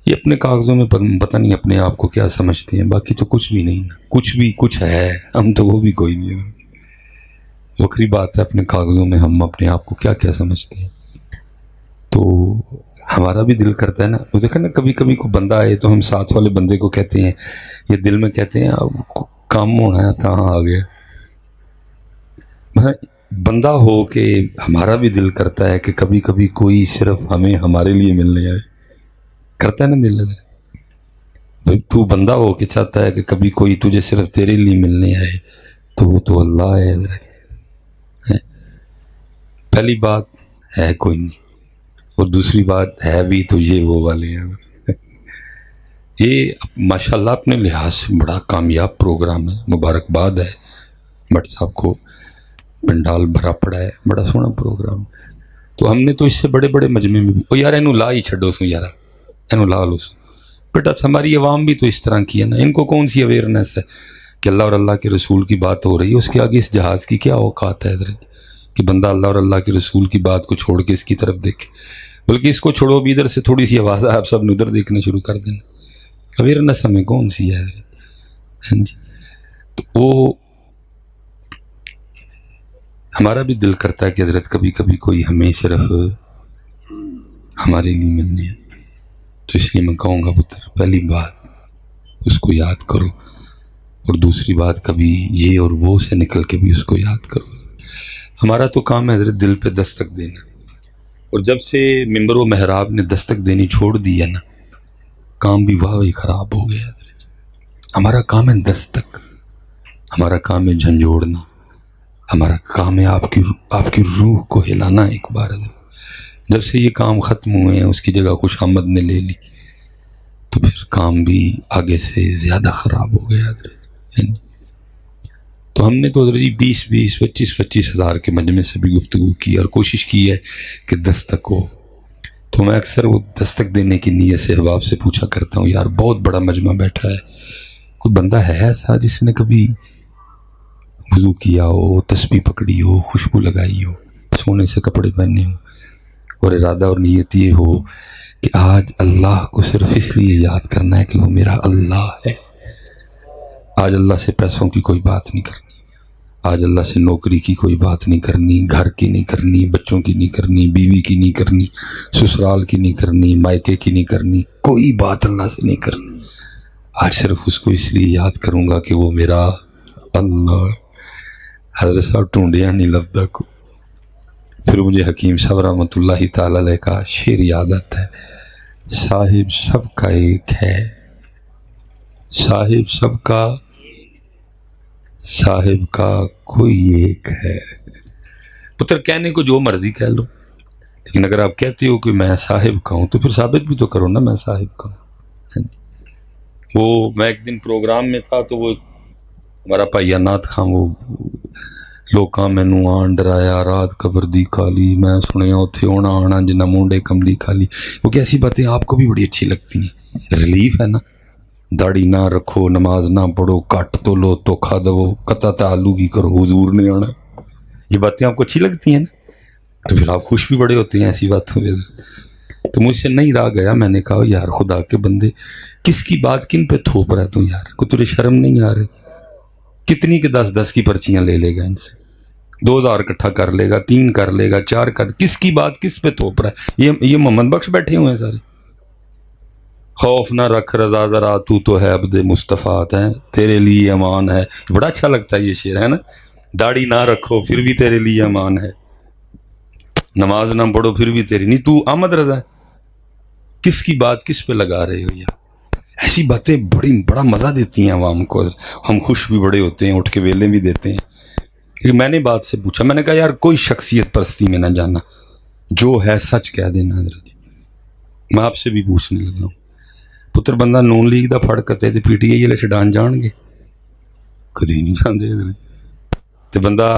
یہ اپنے کاغذوں میں پتہ نہیں اپنے آپ کو کیا سمجھتے ہیں، باقی تو کچھ بھی نہیں، کچھ بھی کچھ ہے، ہم تو وہ بھی کوئی نہیں ہے۔ وکری بات ہے اپنے کاغذوں میں ہم اپنے آپ کو کیا کیا سمجھتے ہیں۔ تو ہمارا بھی دل کرتا ہے نا، وہ دیکھا نا کبھی کبھی کوئی بندہ آئے تو ہم ساتھ والے بندے کو کہتے ہیں، یہ دل میں کہتے ہیں اب کام ہونا ہے کہاں آ گیا۔ بندہ ہو کہ ہمارا بھی دل کرتا ہے کہ کبھی کبھی کوئی صرف ہمیں ہمارے لیے ملنے آئے، کرتا ہے نا دل بھائی، تو بندہ ہو کے چاہتا ہے کہ کبھی کوئی تجھے صرف تیرے لیے ملنے آئے، تو وہ تو اللہ ہے۔ پہلی بات ہے کوئی نہیں، اور دوسری بات ہے بھی تو یہ وہ والے ہیں۔ یہ ماشاءاللہ اپنے لحاظ سے بڑا کامیاب پروگرام ہے، مبارکباد ہے بٹ صاحب کو، پنڈال بھرا پڑا ہے، بڑا سونا پروگرام۔ تو ہم نے تو اس سے بڑے بڑے مجمع میں بھی، او یار اینو لا ہی چھڈو سو یار، اینو لا لو سو بیٹا، ہماری عوام بھی تو اس طرح کی ہے نا، ان کو کون سی اویئرنیس ہے کہ اللہ اور اللہ کے رسول کی بات ہو رہی ہے، اس کے آگے اس جہاز کی کیا اوقات ہے حضرت کہ بندہ اللہ اور اللہ کے رسول کی بات کو چھوڑ کے اس کی طرف دیکھے، بلکہ اس کو چھوڑو بھی ادھر سے تھوڑی سی آواز ہے آپ سب نے ادھر دیکھنا شروع کر دینا، اویئرنیس ہمیں کون سی ہے حضرت؟ ہاں جی، تو وہ ہمارا بھی دل کرتا ہے کہ حضرت کبھی کبھی کوئی ہمیں صرف ہمارے لیے ملنے ہے، تو اس لیے میں کہوں گا پتر، پہلی بات اس کو یاد کرو، اور دوسری بات کبھی یہ اور وہ سے نکل کے بھی اس کو یاد کرو۔ ہمارا تو کام ہے حضرت دل پہ دستک دینا، اور جب سے ممبر و محراب نے دستک دینی چھوڑ دی ہے نا، کام بھی واہ خراب ہو گیا حضرت۔ ہمارا کام ہے دستک، ہمارا کام ہے جھنجھوڑنا، ہمارا کام ہے آپ کی روح کو ہلانا ایک بار حضرت۔ جب سے یہ کام ختم ہوئے ہیں، اس کی جگہ خوش آمد نے لے لی، تو پھر کام بھی آگے سے زیادہ خراب ہو گیا حضرت۔ تو ہم نے تو حضرت 20 25 ہزار کے مجمع سے بھی گفتگو کی اور کوشش کی ہے کہ دستک ہو۔ تو میں اکثر وہ دستک دینے کی نیت سے احباب سے پوچھا کرتا ہوں، یار بہت بڑا مجمع بیٹھا ہے، کوئی بندہ ہے ایسا جس نے کبھی وضو کیا ہو، تسبیح پکڑی ہو، خوشبو لگائی ہو، سونے سے کپڑے پہنے ہو، اور ارادہ اور نیت یہ ہو کہ آج اللہ کو صرف اس لیے یاد کرنا ہے کہ وہ میرا اللہ ہے، آج اللہ سے پیسوں کی کوئی بات نہیں کرنی، آج اللہ سے نوکری کی کوئی بات نہیں کرنی، گھر کی نہیں کرنی، بچوں کی نہیں کرنی، بیوی کی نہیں کرنی، سسرال کی نہیں کرنی، مائکے کی نہیں کرنی، کوئی بات اللہ سے نہیں کرنی، آج صرف اس کو اس لیے یاد کروں گا کہ وہ میرا اللہ۔ حضرت صاحب ٹونڈیاں نہیں لفظہ کو، پھر مجھے حکیم صاحب رحمۃ اللہ تعالی علیہ کا شعر یاد آتا ہے، صاحب سب کا ایک ہے، صاحب سب کا، صاحب کا کوئی ایک ہے۔ پتر کہنے کو جو مرضی کہہ لو، لیکن اگر آپ کہتے ہو کہ میں صاحب کا ہوں تو پھر ثابت بھی تو کرو نا میں صاحب کا ہوں۔ وہ میں ایک دن پروگرام میں تھا تو وہ ہمارا بھائی نات خان، وہ لوکاں مینوں آن ڈرایا رات قبر دی کالی، میں سنیا اتھے ہونا آنا جنہ مونڈے کملی کھالی، کیونکہ ایسی باتیں آپ کو بھی بڑی اچھی لگتی ہیں، ریلیف ہے نا، داڑھی نہ رکھو، نماز نہ پڑھو، کٹ تو لو تو کھا دو، قطع تعلق کی کرو، حضور نے آنا، یہ باتیں آپ کو اچھی لگتی ہیں نا، تو پھر آپ خوش بھی بڑے ہوتے ہیں ایسی باتوں میں۔ تو مجھ سے نہیں رہا گیا، میں نے کہا یار خدا کے بندے کس کی بات کن پہ تھوپ رہا تو یار، کو تجھے شرم نہیں آ رہی؟ کتنی کے 10 کی پرچیاں لے لے گا ان سے، 2000 اکٹھا کر لے گا، 3 کر لے گا، 4 کر، کس کی بات کس پہ تھوپ رہا ہے؟ یہ محمد بخش بیٹھے ہوئے ہیں سارے، خوف نہ رکھ رضا ذرا تو ہے عبد مصطفیٰ ہے، تیرے لیے امان ہے، بڑا اچھا لگتا ہے یہ شعر ہے نا، داڑھی نہ رکھو پھر بھی تیرے لیے امان ہے، نماز نہ پڑھو پھر بھی تیری نہیں، تو احمد رضا ہے، کس کی بات کس پہ لگا رہے ہو یار؟ ایسی باتیں بڑا مزہ دیتی ہیں عوام کو، ہم خوش بھی بڑے ہوتے ہیں، اٹھ کے ویلے بھی دیتے ہیں۔ لیکن میں نے بات سے پوچھا، میں نے کہا یار کوئی شخصیت پرستی میں نہ جانا، جو ہے سچ کہہ دینا حضرت۔ میں آپ سے بھی پوچھنے لگا ہوں، پتر بندہ نون لیگ دا پھڑ کتے تے پی ٹی آئی والے چھڈان جان گے؟ کدی نہیں جانتے حضرت۔ تے بندہ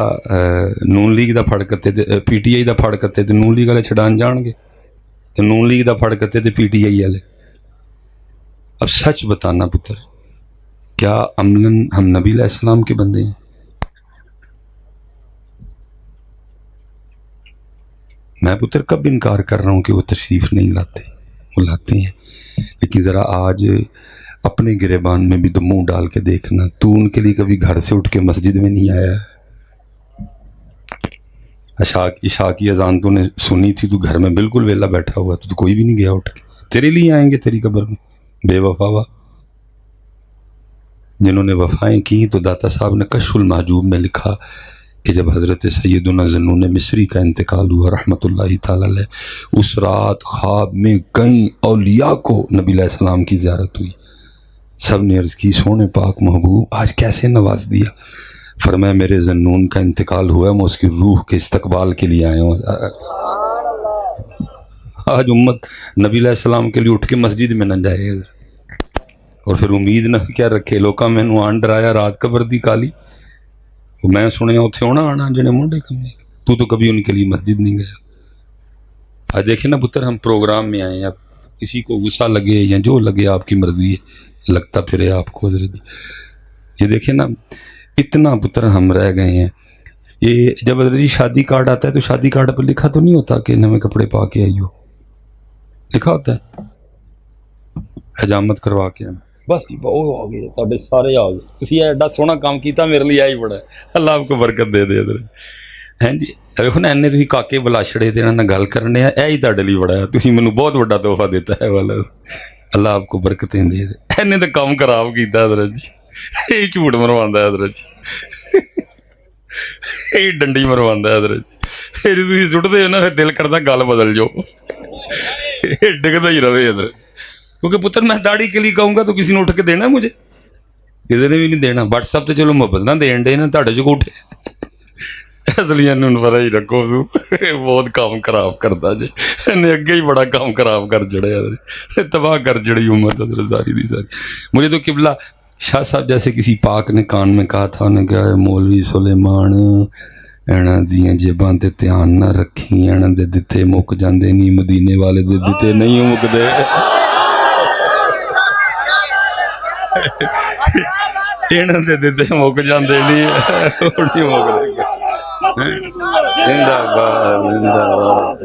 نون لیگ دا پھڑ کتے تے پی ٹی آئی دا پھڑ کتے تے نون لیگ والے چھڈان جان گے؟ تے نون لیگ دا پھڑ کتے تے پی ٹی آئی والے۔ اب سچ بتانا پتر، کیا عملاً ہم نبی علیہ السلام کے بندے ہیں؟ میں پتر کب انکار کر رہا ہوں کہ وہ تشریف نہیں لاتے، وہ لاتے ہیں، لیکن ذرا آج اپنے گریبان میں بھی تو منہ ڈال کے دیکھنا، تو ان کے لیے کبھی گھر سے اٹھ کے مسجد میں نہیں آیا؟ عشاء کی اذان تو نے سنی تھی، تو گھر میں بالکل ویلا بیٹھا ہوا تو کوئی بھی نہیں گیا اٹھ کے، تیرے لیے آئیں گے تیری قبر میں بے وفا۔ جنہوں نے وفائیں کی تو داتا صاحب نے کشف المحجوب میں لکھا کہ جب حضرت سیدنا ذنون مصری کا انتقال ہوا رحمۃ اللہ تعالی علیہ، اس رات خواب میں کئی اولیاء کو نبی علیہ السلام کی زیارت ہوئی، سب نے عرض کی سونے پاک محبوب آج کیسے نواز دیا؟ فرمایا میرے ذنون کا انتقال ہوا ہے، میں اس کی روح کے استقبال کے لیے آیا ہوں۔ آج امت نبی علیہ السلام کے لیے اٹھ کے مسجد میں نہ جائے اور پھر امید نہ کیا رکھے، لوکاں میں نو آن ڈرایا رات قبر دی کالی، میں سنیا اتھے ہونا آنا جنے منڈے کمنے، تو کبھی ان کے لیے مسجد نہیں گیا۔ آج دیکھیں نا پتر، ہم پروگرام میں آئے ہیں، اب کسی کو غصہ لگے یا جو لگے آپ کی مرضی ہے، لگتا پھرے آپ کو حضرت جی۔ یہ دیکھیں نا اتنا پتر ہم رہ گئے ہیں۔ یہ جب حضرت جی شادی کارڈ آتا ہے تو شادی کارڈ پر لکھا تو نہیں ہوتا کہ نئے کپڑے پا کے آئی ہو، لکھا ہوتا ہے حجامت کروا کے آنا، بس وہ آ گئے تھوڑے سارے آ گئے، تھی ایڈا سونا کام کیتا میرے لیے آئی بڑا ہے، اللہ آپ کو برکت دے دے حضرت۔ ہیں جی دیکھو نا اینے تھی کاکے بلا چھڑے تھے نہ گل کرنے ہیں، اے ہی تہاڈے لیے بڑا ہے، تسی مینوں بہت بڑا تحفہ دیتا ہے والا، اللہ آپ کو برکتیں دے دے۔ اینے تو کام خراب کیتا حضرت جی، یہ جھوٹ مرواندہ ہے حضرت جی، یہ ڈنڈی مرواندہ ہے حضرت جی، پھر تسی سٹدے ہو نا پھر دل کردا گل بدل جاؤ، ڈگدا ہی رہے حضرت، کیونکہ پتر میں داڑھی کے لیے کہوں گا تو کسی نے اٹھ کے دینا مجھے، کسی نے بھی نہیں دینا۔ واٹس ایپ تے چلو محبت نہ دین ڈے نا، تہاڈے چ اٹھے اصلیاں نوں پتہ ہی رکھو تو بہت کام خراب کرتا جی، نے اگے ہی بڑا کام خراب کر چڑھے حضرت، تباہ کر چڑھی امت حضرت ساری دی ساری۔ مجھے تو قبلہ شاہ صاحب جیسے کسی پاک نے کان میں کہا تھا، انہیں کہا مولوی سلیمان اینا دیاں جیباں تے دھیان نہ رکھی، اینا دے دتے مک جاندے نہیں، مدینے والے دے دتے نہیں مکدے، اینا دے دتے مک جاندے نہیں مکدے۔ زندہ باد زندہ باد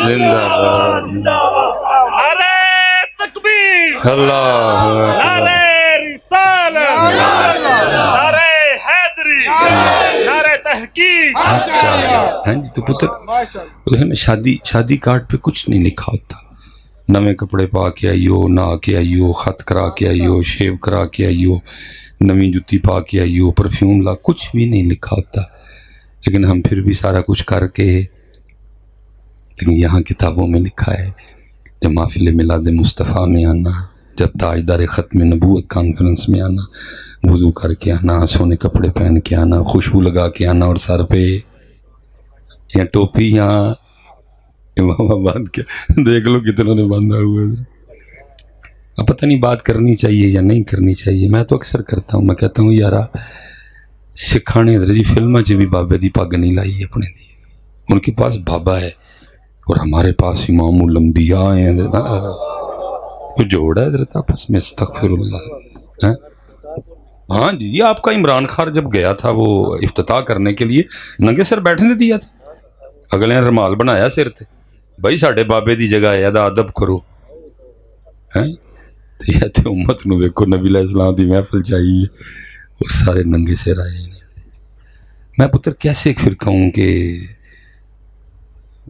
زندہ باد، نعرہ تکبیر، اللہ نعرہ رسالت، نعرہ حیدری، نعرہ تحقیق۔ ہیں جی تو پتر شادی کارڈ پہ کچھ نہیں لکھا ہوتا، نویں کپڑے پا کے آئیو، نہا کے آئیو، خط کرا کے آئیو، شیو کرا کے آئیو، نویں جتی پا کے آئیو، پرفیوم لا، کچھ بھی نہیں لکھا ہوتا، لیکن ہم پھر بھی سارا کچھ کر کے، لیکن یہاں کتابوں میں لکھا ہے جب محفل میلاد مصطفیٰ میں آنا، جب تاجدار ختم نبوت کانفرنس میں آنا، وضو کر کے آنا، سونے کپڑے پہن کے آنا، خوشبو لگا کے آنا، اور سر پہ یا ٹوپی یا امام آباد کے دیکھ لو کتنوں نے باندھا ہوئے۔ اب پتہ نہیں بات کرنی چاہیے یا نہیں کرنی چاہیے، میں تو اکثر کرتا ہوں، میں کہتا ہوں یارا سکھاں نے حضرت جی فلموں چ بھی بابے دی پگ نہیں لائی اپنے لیے، ان کے پاس بابا ہے اور ہمارے پاس امام الانبیاء ہیں حضرت، وہ جوڑا ہے حضرت آپس میں، استغفر اللہ۔ ہاں جی یہ آپ کا عمران خان جب گیا تھا وہ افتتاح کرنے کے لیے ننگے سر بیٹھنے دیا تھا، اگلے نے رمال بنایا سر تے، بھائی ساڈے بابے دی جگہ ہے ادب کرو، ہیں یہ تے امت نو ویکھو نبی علیہ السلام دی محفل چاہیے اور سارے ننگے سر آئے ہیں۔ میں پتر کیسے پھر کہوں کہ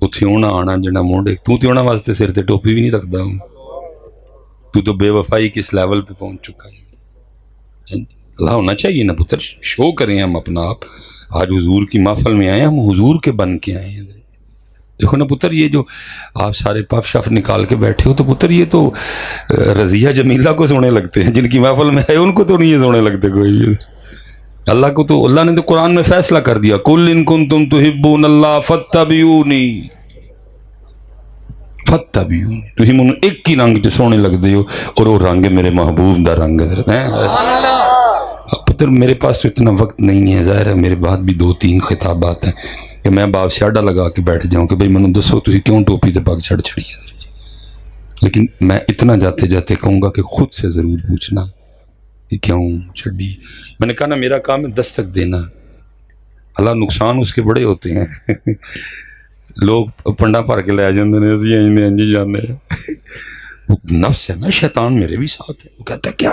اتھے ہونا آنا جنا مونڈے، تو تے ہونا واسطے سر تے ٹوپی بھی نہیں رکھدا ہوں، تو بے وفائی کس لیول پہ پہنچ چکا ہے۔ اللہ ہونا چاہیے نا پتر، شو کریں ہم اپنا آپ، آج حضور کی محفل میں آئے، ہم حضور کے بن کے آئے ہیں۔ دیکھو نا پتر یہ جو آپ سارے پف شف نکال کے بیٹھے ہو تو پتر یہ تو رضیہ جمیلہ کو سونے لگتے ہیں، جن کی محفل میں ہے ان کو تو نہیں یہ سونے لگتے کوئی بھی۔ اللہ کو تو اللہ نے تو قرآن میں فیصلہ کر دیا، قُلْ إِن كُنتُمْ تُحِبُّونَ اللَّهَ فَاتَّبِعُونِي فَاتَّبِعُونِي، تُسی منو ایک ہی رنگ چ سونے لگ دے ہو اور وہ رنگ ہے میرے محبوب دا رنگ ہے۔ پتر میرے پاس تو اتنا وقت نہیں ہے، ظاہر ہے میرے بعد بھی 2-3 خطابات ہیں کہ میں باپ سے آڈا لگا کے بیٹھ جاؤں کہ بھئی منو دسو تسی کیوں ٹوپی تے پگ چھڑ چھڑی ہے، لیکن میں اتنا جاتے جاتے کہوں گا کہ خود سے ضرور پوچھنا کہ کیوں چھڑی۔ میں نے کہا نا میرا کام ہے دستک دینا، اللہ نقصان اس کے بڑے ہوتے ہیں، لوگ پنڈا بھر کے لے جاندے نے، اسی انجی جانے وہ نفس ہے نا شیطان میرے بھی ساتھ ہے. وہ کہتا ہے کیا؟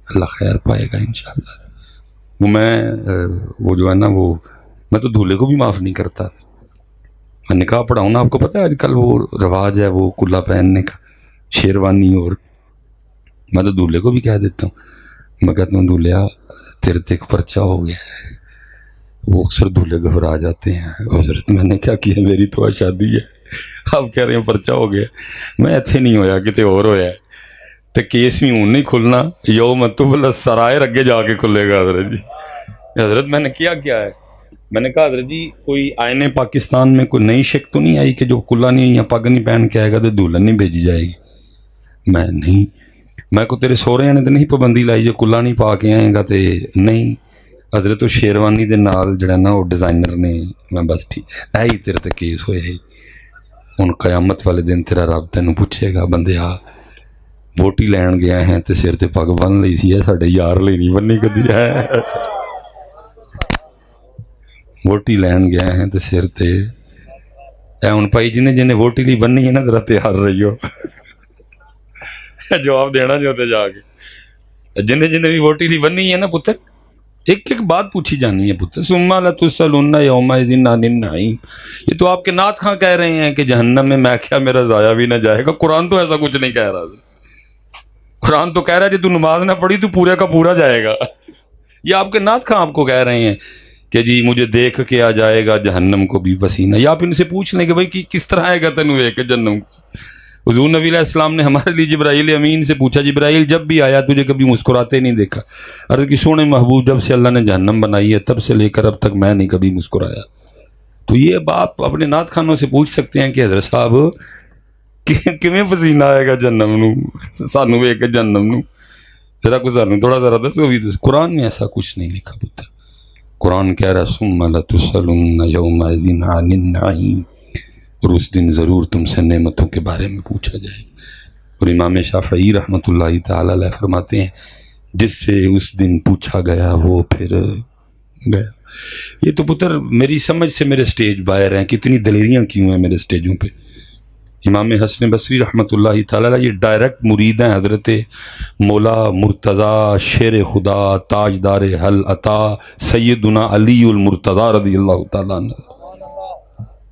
اللہ خیر پائے گا انشاءاللہ. وہ جو ہے نا وہ میں تو دولہے کو بھی معاف نہیں کرتا. میں نکاح پڑھاؤں نا، آپ کو پتہ ہے آج کل وہ رواج ہے وہ کلا پہننے کا، شیروانی. اور میں تو دولہے کو بھی کہہ دیتا ہوں، میں کہتا ہوں دولہا تیرے تے ایک پرچہ ہو گیا. وہ اکثر دولہے گھبرا جاتے ہیں، حضرت میں نے کیا کیا، میری تو شادی ہے، آپ کہہ رہے ہیں پرچہ ہو گیا. میں ایتھے نہیں ہویا کتے اور ہویا ہے. تو کیس بھی ہوں نہیں کھلنا، یوم تبلی السرائر اگے جا کے کھلے گا. حضرت جی حضرت میں نے کیا ہے؟ میں نے کہا حضرت جی کوئی آئین پاکستان میں کوئی نئی شک تو نہیں آئی کہ جو کلا نہیں یا پگ نہیں پہن کے آئے گا تو دلہن نہیں بھیجی جائے گی؟ میں نہیں، میں کو تیرے سوہریاں نے تو نہیں پابندی لائی جو کلا نہیں پا کے آئے گا تے نہیں. حضرت وہ شیروانی دے نال جڑا نا وہ ڈیزائنر نے، میں بس ٹھیک ہے ہی تیرے تے کیس ہوئے ہے. ہن قیامت والے دن تیرا رب تینوں پوچھے گا بندے ووٹی لین گیا ہے تے سر تے پگ بن لئی سی ہے، ساڈے یار لئی نہیں بننی کدی ہے. ووٹی لین گیا ہے تے سر تے اے ہن بھائی جنہیں ووٹی لی بننی ہے نا ذرا تیار رہیو. جواب دینا جو تے جا کے جنہیں بھی ووٹی لی بننی ہے نا پتر، ایک ایک بات پوچھی جانی ہے پتر. ثم لتسألن یومئذ عن النعیم. یہ تو آپ کے نعت خواں کہہ رہے ہیں کہ جہنم میں کیا میرا ضائع بھی نہ جائے گا. قرآن تو ایسا کچھ نہیں کہہ رہا. قرآن تو کہہ رہا ہے جی تو نماز نہ پڑھی تو پورے کا پورا جائے گا. یہ آپ کے نعت خواں آپ کو کہہ رہے ہیں کہ جی مجھے دیکھ کے آ جائے گا جہنم کو بھی پسینہ. یا آپ ان سے پوچھ لیں کہ بھائی کس طرح آئے گا تینوں ایک جہنم کو. حضور نبی علیہ السلام نے ہمارے لیے جبرائیل امین سے پوچھا جبرائیل جب بھی آیا تجھے کبھی مسکراتے نہیں دیکھا. عرض کی سونے محبوب جب سے اللہ نے جہنم بنائی ہے تب سے لے کر اب تک میں نہیں کبھی مسکرایا. تو یہ آپ اپنے نعت خانوں سے پوچھ سکتے ہیں کہ حضرت صاحب کیویں پسینہ آئے گا جہنم نو سانو ویکھ کے جہنم نو ذرا کچھ سانو تھوڑا ذرا دسو بھی. قرآن نے ایسا کچھ نہیں لکھا پتر. قرآن کہہ رہا ثم لتسألن یومئذ عن النعیم، اور اس دن ضرور تم سے نعمتوں کے بارے میں پوچھا جائے گا. اور امام شافعی رحمۃ اللہ تعالی علیہ فرماتے ہیں جس سے اس دن پوچھا گیا وہ پھر گیا. یہ تو پتر میری سمجھ سے میرے سٹیج باہر ہیں، کتنی دلیریاں کیوں ہیں میرے سٹیجوں پہ. امام حسن بصری رحمۃ اللہ تعالی علیہ یہ ڈائریکٹ مرید ہیں حضرت مولا مرتضی شیر خدا تاجدار حل عطا سیدنا علی المرتضی رضی اللہ تعالیٰ عنہ.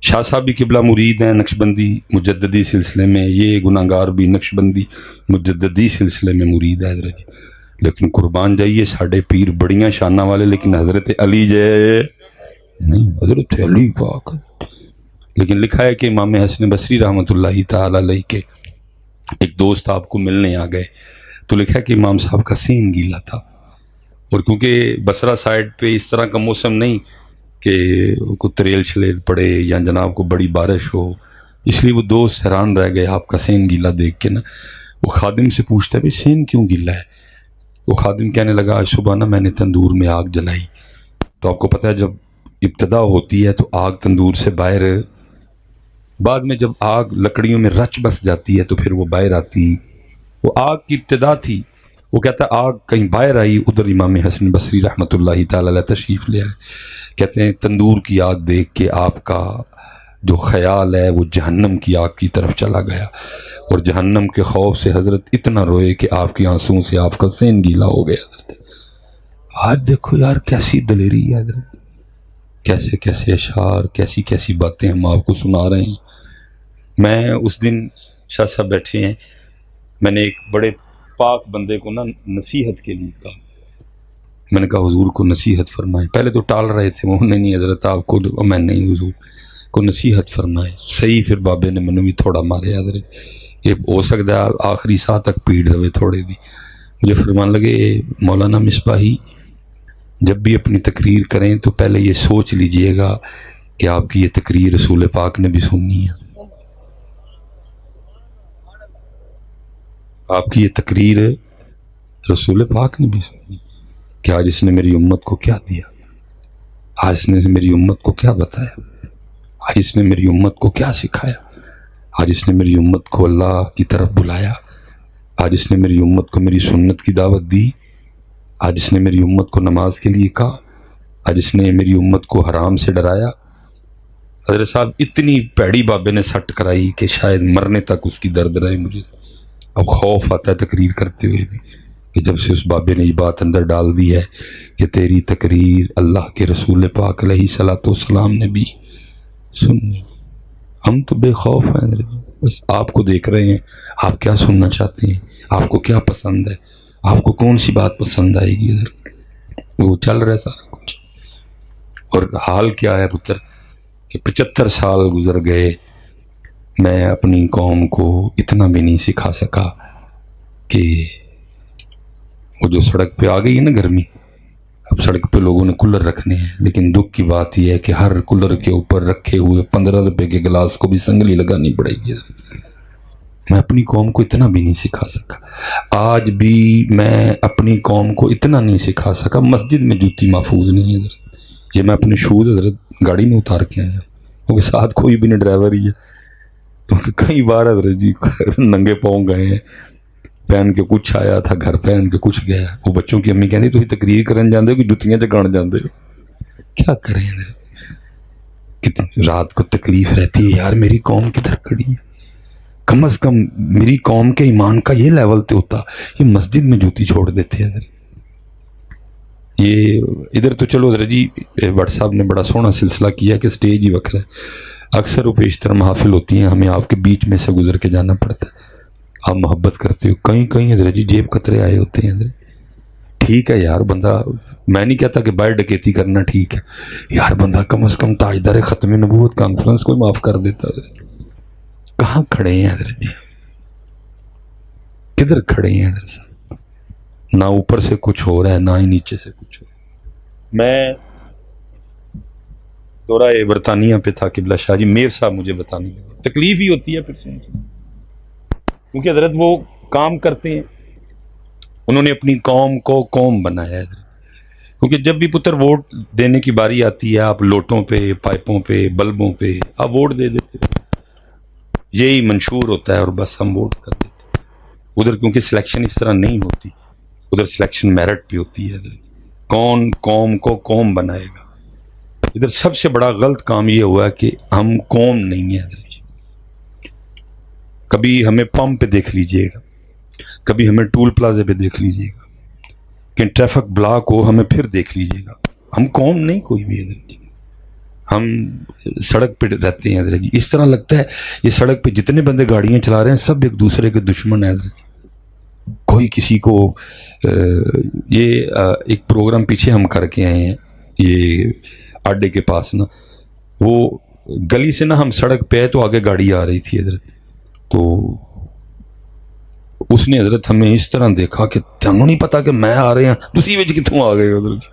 شاہ صاحب بھی قبلہ مرید ہیں نقشبندی مجددی سلسلے میں، یہ گناہگار بھی نقشبندی مجددی سلسلے میں مرید ہے حضرت جی. لیکن قربان جائیے ساڑھے پیر بڑیاں شانہ والے لیکن حضرت علی جے نہیں، حضرت علی پاک. لیکن لکھا ہے کہ امام حسن بصری رحمۃ اللہ تعالی علیہ کے ایک دوست آپ کو ملنے آ گئے تو لکھا ہے کہ امام صاحب کا سین گیلا تھا. اور کیونکہ بصرہ سائڈ پہ اس طرح کا موسم نہیں کہ کوئی تریل شلیل پڑے یا جناب کو بڑی بارش ہو، اس لیے وہ دوست حیران رہ گئے آپ کا سین گیلا دیکھ کے نا. وہ خادم سے پوچھتا ہے بھائی سین کیوں گیلا ہے؟ وہ خادم کہنے لگا آج صبح نا میں نے تندور میں آگ جلائی. تو آپ کو پتہ ہے جب ابتدا ہوتی ہے تو آگ تندور سے باہر، بعد میں جب آگ لکڑیوں میں رچ بس جاتی ہے تو پھر وہ باہر آتی. وہ آگ کی ابتدا تھی. وہ کہتا ہے آگ کہیں باہر آئی، ادھر امام حسن بصری رحمۃ اللہ تعالی علیہ تشریف لے آئے. کہتے ہیں تندور کی آگ دیکھ کے آپ کا جو خیال ہے وہ جہنم کی آگ کی طرف چلا گیا، اور جہنم کے خوف سے حضرت اتنا روئے کہ آپ کی آنسوں سے آپ کا سین گیلا ہو گیا. حضرت آج دیکھو یار کیسی دلیری ہے حضرت، کیسے کیسے اشعار، کیسی کیسی باتیں ہم آپ کو سنا رہے ہیں. میں اس دن شاہ صاحب بیٹھے ہیں، میں نے ایک بڑے پاک بندے کو نا نصیحت کے لیے کہا. میں نے کہا حضور کو نصیحت فرمائیں. پہلے تو ٹال رہے تھے وہ نہیں حضرت آپ کو، میں نہیں حضور کو نصیحت فرمائیں. صحیح پھر بابے نے منو بھی تھوڑا مارے حضرت، یہ ہو سکتا ہے آخری ساہ تک پیڑ رہے تھوڑے دی. مجھے فرمان لگے مولانا مصباحی جب بھی اپنی تقریر کریں تو پہلے یہ سوچ لیجئے گا کہ آپ کی یہ تقریر رسول پاک نے بھی سننی ہے. آپ کی یہ تقریر رسول پاک نے بھی سنی کہ آج اس نے میری امت کو کیا دیا، آج اس نے میری امت کو کیا بتایا، آج اس نے میری امت کو کیا سکھایا، آج اس نے میری امت کو اللہ کی طرف بلایا، آج اس نے میری امت کو میری سنت کی دعوت دی، آج اس نے میری امت کو نماز کے لیے کہا، آج اس نے میری امت کو حرام سے ڈرایا، حضرت صاحب اتنی پیڑی بابے نے سٹ کرائی کہ شاید مرنے تک اس کی درد رہے مجھے. اب خوف آتا ہے تقریر کرتے ہوئے بھی کہ جب سے اس بابے نے یہ بات اندر ڈال دی ہے کہ تیری تقریر اللہ کے رسول پاک علیہ الصلوۃ والسلام نے بھی سنی. ہم تو بے خوف ہیں حضرت جی، بس آپ کو دیکھ رہے ہیں، آپ کیا سننا چاہتے ہیں، آپ کو کیا پسند ہے، آپ کو کون سی بات پسند آئے گی. حضرت وہ چل رہا ہے سارا کچھ. اور حال کیا ہے پتر کہ 75 سال گزر گئے، میں اپنی قوم کو اتنا بھی نہیں سکھا سکا کہ وہ جو سڑک پہ آ گئی ہے نا گرمی، اب سڑک پہ لوگوں نے کولر رکھنے ہیں، لیکن دکھ کی بات یہ ہے کہ ہر کولر کے اوپر رکھے ہوئے 15 روپے کے گلاس کو بھی سنگلی لگانی پڑے گی. میں اپنی قوم کو اتنا بھی نہیں سکھا سکا. آج بھی میں اپنی قوم کو اتنا نہیں سکھا سکا. مسجد میں جوتی محفوظ نہیں ہے حضرت. یہ میں اپنے شوز حضرت گاڑی میں اتار کے آیا، کیونکہ ساتھ کوئی بھی نہیں، ڈرائیور ہی ہے. کیونکہ کئی بار حضرت جی ننگے پاؤں گئے ہیں، پہن کے کچھ آیا تھا گھر، پہن کے کچھ گیا. وہ بچوں کی امی کہتی تھی تقریر کرن جاندے ہو کہ جتیاں چکان جاندے ہو. کیا کریں حضرت، کتنی رات کو تکلیف رہتی ہے یار، میری قوم کدھر کھڑی ہے. کم از کم میری قوم کے ایمان کا یہ لیول تو ہوتا، یہ مسجد میں جوتی چھوڑ دیتے حضرت. یہ ادھر تو چلو حضرت جی بٹ صاحب نے بڑا سونا سلسلہ کیا کہ سٹیج ہی وکر ہے. اکثر و بیشتر محافل ہوتی ہیں، ہمیں آپ کے بیچ میں سے گزر کے جانا پڑتا ہے. آپ محبت کرتے ہو، کہیں کہیں حضرت جی جیب قطرے آئے ہوتے ہیں حضرت. ٹھیک ہے یار، بندہ، میں نہیں کہتا کہ باہر ڈکیتی کرنا ٹھیک ہے یار، بندہ کم از کم تاجدار ختم نبوت کانفرنس کو معاف کر دیتا ہے. کہاں کھڑے ہیں حضرت جی، کدھر کھڑے ہیں حضرت صاحب؟ نہ اوپر سے کچھ ہو رہا ہے، نہ ہی نیچے سے کچھ ہو رہا ہے. میں دورہ برطانیہ پہ تھا، قبلہ شاہ جی میر صاحب مجھے بتانے لگے. تکلیف ہی ہوتی ہے پھر سے، کیونکہ حضرت وہ کام کرتے ہیں، انہوں نے اپنی قوم کو قوم بنایا ہے حضرت. کیونکہ جب بھی پتر ووٹ دینے کی باری آتی ہے، آپ لوٹوں پہ، پائپوں پہ، بلبوں پہ آپ ووٹ دے دیتے، یہی منشور ہوتا ہے اور بس ہم ووٹ کر دیتے. ادھر کیونکہ سلیکشن اس طرح نہیں ہوتی، ادھر سلیکشن میرٹ پہ ہوتی ہے حضرت. کون قوم کو قوم بنائے گا. ادھر سب سے بڑا غلط کام یہ ہوا کہ ہم قوم نہیں ہیں حضرت. کبھی ہمیں پمپ پہ دیکھ لیجئے گا، کبھی ہمیں ٹول پلازے پہ دیکھ لیجئے گا، کہ ٹریفک بلاک ہو ہمیں پھر دیکھ لیجئے گا. ہم قوم نہیں کوئی بھی حضرت. ہم سڑک پہ رہتے ہیں حضرت جی، اس طرح لگتا ہے یہ سڑک پہ جتنے بندے گاڑیاں چلا رہے ہیں سب ایک دوسرے کے دشمن ہیں حضرت. کوئی کسی کو یہ ایک پروگرام پیچھے ہم کر کے آئے ہیں یہ اڈے کے پاس نا، وہ گلی سے نا ہم سڑک پہ تو آگے گاڑی آ رہی تھی حضرت، تو اس نے حضرت ہمیں اس طرح دیکھا کہ تمہیں نہیں پتا کہ میں آ رہے ہیں، تسی وچ کتوں آ گئے حضرت.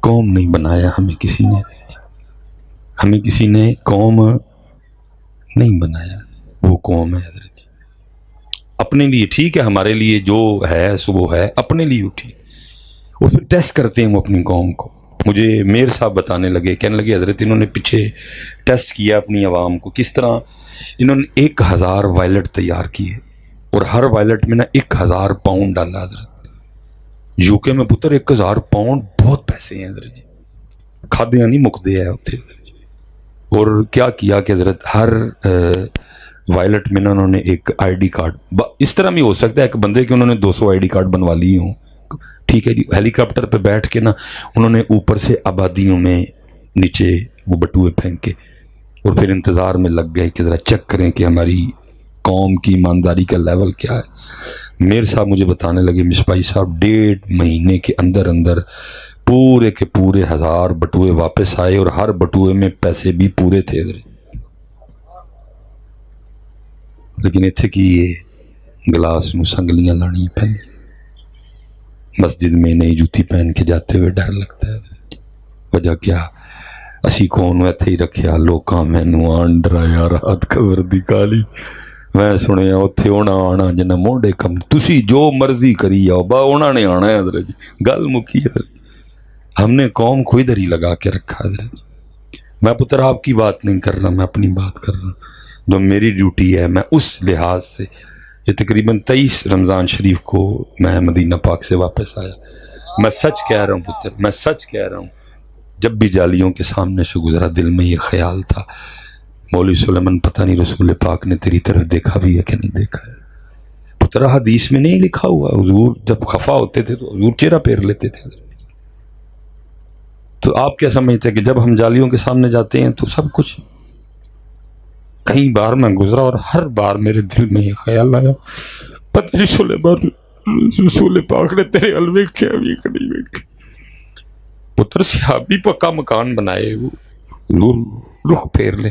قوم نہیں بنایا ہمیں کسی نے، ہمیں کسی نے قوم نہیں بنایا. وہ قوم ہے حضرت اپنے لیے. ٹھیک ہے ہمارے لیے جو ہے سو وہ ہے، اپنے لیے اٹھی. اور پھر ٹیسٹ کرتے ہیں وہ اپنی قوم کو. مجھے میر صاحب بتانے لگے، کہنے لگے حضرت انہوں نے پیچھے ٹیسٹ کیا اپنی عوام کو، کس طرح انہوں نے 1000 وائلٹ تیار کیے اور ہر وائلٹ میں نا 1000 پاؤنڈ ڈالا حضرت. یو کے میں پتر 1000 پاؤنڈ بہت پیسے ہیں حضرت جی، کھادیاں نہیں مکدے ہیں اتنے حضرت جی. اور کیا کیا کہ حضرت ہر وائلٹ میں نا انہوں نے ایک آئی ڈی کارڈ، اس طرح بھی ہو سکتا ہے ایک بندے کے انہوں نے 200 آئی ڈی کارڈ بنوا لیے ہوں، ٹھیک ہے جی. ہیلی کاپٹر پہ بیٹھ کے نا انہوں نے اوپر سے آبادیوں میں نیچے وہ بٹوئے پھینک کے اور پھر انتظار میں لگ گئے کہ ذرا چیک کریں کہ ہماری قوم کی ایمانداری کا لیول کیا ہے. میر صاحب مجھے بتانے لگے مصباحی صاحب 1.5 مہینے کے اندر اندر پورے کے پورے 1000 بٹوئے واپس آئے اور ہر بٹوئے میں پیسے بھی پورے تھے. لیکن اتنے کی یہ گلاس میں سنگلیاں لانی پہن، مسجد میں نئی جوتی پہن کے جاتے ہوئے ڈر لگتا ہے. وجہ کیا؟ اسی کون اتنے ہی رکھیا لوکاں مینو آن ڈرایا رات خبر دی کالی. میں سنیا اتنے ہونا آنا جنہیں موڈے کم، تسی جو مرضی کری آؤ با انہوں نے آنا ہے حضرت جی. گل مکی حضرت، ہم نے قوم کو ادھر ہی لگا کے رکھا حضرت جی. میں پتر آپ کی بات نہیں کر رہا، میں اپنی بات کر رہا ہوں جو میری ڈیوٹی ہے. میں اس لحاظ سے یہ تقریباً 23 رمضان شریف کو میں مدینہ پاک سے واپس آیا. میں سچ کہہ رہا ہوں پتر، میں سچ کہہ رہا ہوں، جب بھی جالیوں کے سامنے سے گزرا دل میں یہ خیال تھا مولوی سلیمان پتہ نہیں رسول پاک نے تیری طرف دیکھا بھی ہے کہ نہیں دیکھا ہے. پتر حدیث میں نہیں لکھا ہوا حضور جب خفا ہوتے تھے تو حضور چہرہ پھیر لیتے تھے. تو آپ کیا سمجھتے ہیں کہ جب ہم جالیوں کے سامنے جاتے ہیں تو سب کچھ؟ کئی بار میں گزرا اور ہر بار میرے دل میں یہ خیال آیا پتہ نہیں سلیمان رسول پاک نے تیرے علوے کیا بھی کہ نہیں دیکھے. پتر صحابی پکا مکان بنائے حضور رخ پھیر لے.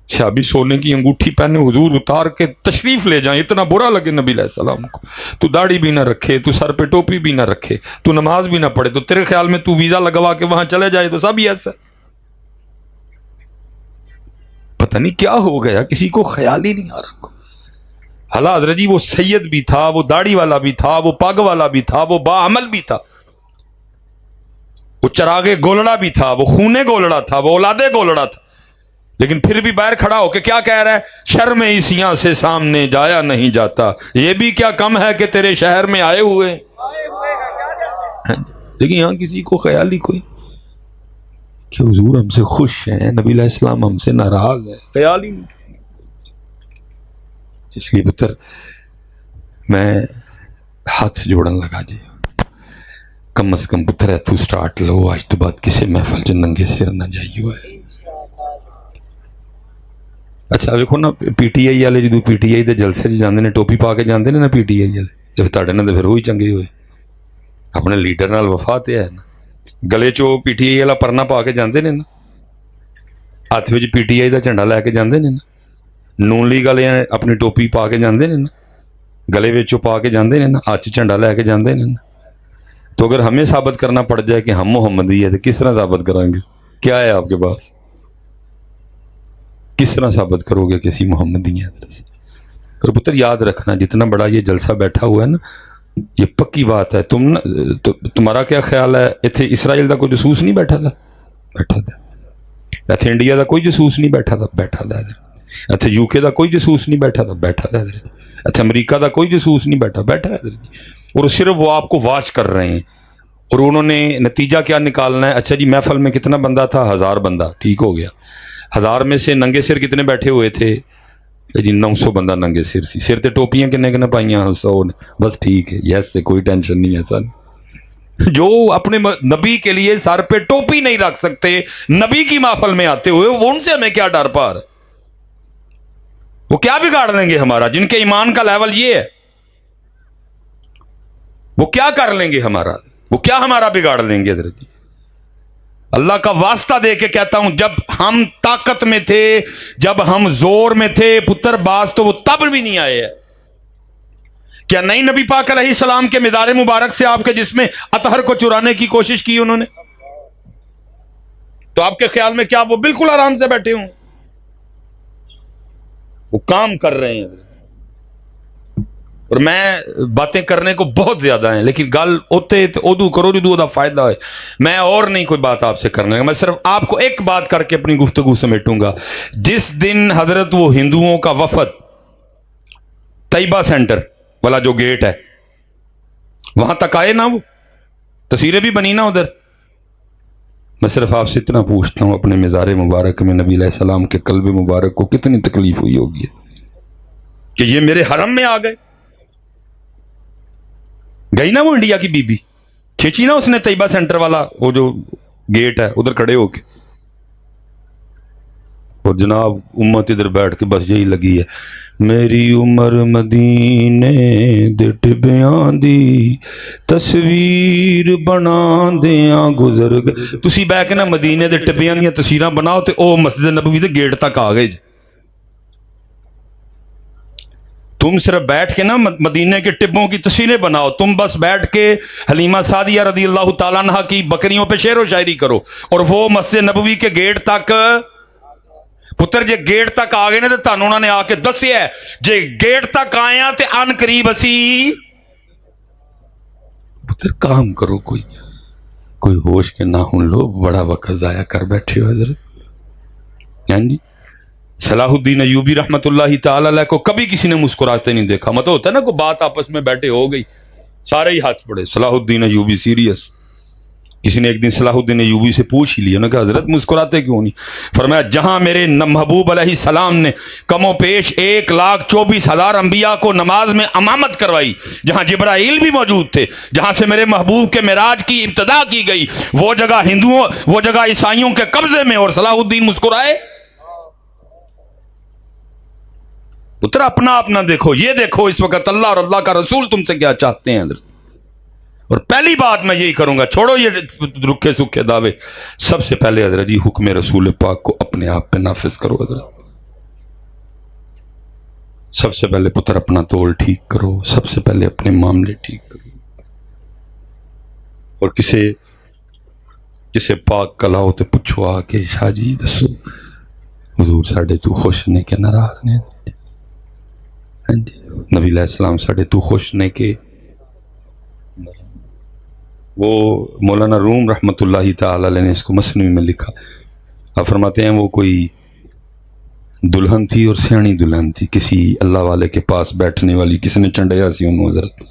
صحابی سونے کی انگوٹھی پہنے حضور اتار کے تشریف لے جائیں. اتنا برا لگے نبی علیہ السلام کو. تو داڑھی بھی نہ رکھے, تو سر پہ ٹوپی بھی نہ رکھے, تو نماز بھی نہ پڑھے, تو تیرے خیال میں تو ویزا لگوا کے وہاں چلے جائے تو سب ہی ایسا. پتہ نہیں کیا ہو گیا, کسی کو خیال ہی نہیں آ رہا. حالا حضرت جی وہ سید بھی تھا, وہ داڑھی والا بھی تھا, وہ پگ والا بھی تھا, وہ باعمل بھی تھا, وہ چراغے گولڑا بھی تھا, وہ خونے گولڑا تھا, وہ اولادے گولڑا تھا, لیکن پھر بھی باہر کھڑا ہو کے کیا کہہ رہا ہے؟ شرم عیسیاں سے سامنے جایا نہیں جاتا, یہ بھی کیا کم ہے کہ تیرے شہر میں آئے ہوئے. لیکن یہاں کسی کو خیال ہی کوئی کہ حضور ہم سے خوش ہیں, نبی علیہ السلام ہم سے ناراض ہے, خیال ہی نہیں. اس لیے پتر میں ہاتھ جوڑن لگا جی, کم از کم پتر ہے تو سٹارٹ لو, آج تو بعد کسی محفل چ ننگے سر نہ جائیے ہوئے. اچھا دیکھو نا پی ٹی آئی والے جدو پی ٹی آئی دے جلسے جاندے نے ٹوپی پا کے جاندے نے نا پی ٹی آئی والے, جب تاڑے نال پھر وہی چنگے ہوئے. اپنے لیڈر نال وفا تے ہے نا, گلے چو پی ٹی آئی والا پرنا پا کے جاندے نے نا, ہاتھ وچ پی ٹی آئی دا جھنڈا لے کے جاندے نے نا, نون لیگ والے اپنی ٹوپی پا کے جاندے نے نا, گلے وچ پا کے جاندے نے نا, ہاتھ جھنڈا لے کے جاندے نے نا. تو اگر ہمیں ثابت کرنا پڑ جائے کہ ہم محمدی ہے تو کس طرح ثابت کریں گے؟ کیا ہے آپ کے پاس؟ کس طرح ثابت کرو گے کسی محمدی ہے؟ اور پتر یاد رکھنا جتنا بڑا یہ جلسہ بیٹھا ہوا ہے نا, یہ پکی بات ہے. تمہارا کیا خیال ہے اتنے اسرائیل دا کوئی جاسوس نہیں بیٹھا تھا؟ بیٹھا تھا. اتنے انڈیا دا کوئی جاسوس نہیں بیٹھا تھا؟ بیٹھا تھا. اتنے یو کے دا کوئی جاسوس نہیں بیٹھا تھا؟ بیٹھا تھا. اتنے امریکہ دا کوئی جاسوس نہیں بیٹھا؟ بیٹھا ہے. اور صرف وہ آپ کو واچ کر رہے ہیں, اور انہوں نے نتیجہ کیا نکالنا ہے؟ اچھا جی محفل میں کتنا بندہ تھا؟ 1000 بندہ, ٹھیک ہو گیا. 1000 میں سے ننگے سر کتنے بیٹھے ہوئے تھے؟ جی 900 بندہ ننگے سر سی. سر تے ٹوپیاں کنے پائیاں؟ 100. بس ٹھیک ہے, یس سے کوئی ٹینشن نہیں ہے سر. جو اپنے نبی کے لیے سر پہ ٹوپی نہیں رکھ سکتے نبی کی محفل میں آتے ہوئے, وہ ان سے ہمیں کیا ڈر پا رہا ہے؟ وہ کیا بگاڑ لیں گے ہمارا؟ جن کے ایمان کا لیول یہ ہے وہ کیا کر لیں گے ہمارا؟ وہ کیا ہمارا بگاڑ لیں گے؟ حضرت اللہ کا واسطہ دے کے کہتا ہوں, جب ہم طاقت میں تھے, جب ہم زور میں تھے پتر, باز تو وہ تب بھی نہیں آئے ہیں. کیا نہیں نبی پاک علیہ السلام کے مزار مبارک سے آپ کے جسم اطہر کو چرانے کی کوشش کی انہوں نے؟ تو آپ کے خیال میں کیا وہ بالکل آرام سے بیٹھے ہوں؟ وہ کام کر رہے ہیں. اور میں باتیں کرنے کو بہت زیادہ ہیں, لیکن گل ہوتے ادو کرو جدو دا فائدہ ہے. میں اور نہیں کوئی بات آپ سے کرنے گا, میں صرف آپ کو ایک بات کر کے اپنی گفتگو سمیٹوں گا. جس دن حضرت وہ ہندوؤں کا وفد طیبہ سینٹر والا جو گیٹ ہے وہاں تک آئے نا, وہ تصویریں بھی بنی نا ادھر, میں صرف آپ سے اتنا پوچھتا ہوں اپنے مزار مبارک میں نبی علیہ السلام کے قلب مبارک کو کتنی تکلیف ہوئی ہوگی کہ یہ میرے حرم میں آ گئے. گئی نا وہ انڈیا کی بی بی, کھینچی نا اس نے طیبہ سینٹر والا وہ جو گیٹ ہے ادھر کھڑے ہو کے, اور جناب امت ادھر بیٹھ کے بس یہی لگی ہے, میری عمر مدینے دے ٹبیاں دی تصویر بنا دیاں گزر گئے. تسی بہ کے نا مدینے دے ٹبیاں دیاں تصویراں بناؤ تے او مسجد نبوی دے گیٹ تک آ گئے. تم صرف بیٹھ کے نا مدینے کے ٹبوں کی تصویریں بناؤ, تم بس بیٹھ کے حلیمہ سعدیہ رضی اللہ تعالیٰ عنہ کی بکریوں پہ شعر و شاعری کرو, اور وہ مسجد نبوی کے گیٹ تک پتر جے گیٹ تک آ گئے نا تو تانوں انہوں نے آ کے دسیا ہے جے گیٹ تک آئے ہیں تے ان قریب اسی پتر کام کرو, کوئی ہوش کے نہ ہوں لو, بڑا وقت ضائع کر بیٹھے ہو حضرت. ہاں جی, صلاح الدین ایوبی رحمت اللہ تعالی علیہ کو کبھی کسی نے مسکراتے نہیں دیکھا. مطلب ہوتا ہے نا کوئی بات آپس میں بیٹھے ہو گئی سارے ہی ہاتھ پڑے, صلاح الدین ایوبی سیریس, کسی نے ایک دن صلاح ایوبی سے پوچھ ہی لیا، انہوں نے کہا حضرت مسکراتے کیوں نہیں؟ فرمایا جہاں میرے محبوب علیہ السلام نے کم و پیش 1,24,000 انبیاء کو نماز میں امامت کروائی، جہاں جبرائیل بھی موجود تھے، جہاں سے میرے محبوب کے معراج کی ابتدا کی گئی، وہ جگہ ہندوؤں، وہ جگہ عیسائیوں کے قبضے میں، اور صلاح الدین مسکرائے؟ پتر اپنا اپنا دیکھو، یہ دیکھو اس وقت اللہ اور اللہ کا رسول تم سے کیا چاہتے ہیں حضرت۔ اور پہلی بات میں یہی کروں گا، چھوڑو یہ رکھے سکھے دعوے، سب سے پہلے حضرت جی حکم رسول پاک کو اپنے آپ پہ نافذ کرو حضرت۔ سب سے پہلے پتر اپنا تول ٹھیک کرو، سب سے پہلے اپنے معاملے ٹھیک کرو، اور کسے پاک کلاؤ تو پوچھو آ کے شاہ جی دسو حضور ساڑھے تو خوش نے کے ناراض نے؟ نبی علیہ السلام ساڑھے تو خوش نے کے؟ وہ مولانا روم رحمۃ اللہ تعالی علیہ نے اس کو مثنوی میں لکھا، آپ فرماتے ہیں وہ کوئی دلہن تھی اور سیانی دلہن تھی، کسی اللہ والے کے پاس بیٹھنے والی، کسی نے چنڈیا سی انہوں حضرت،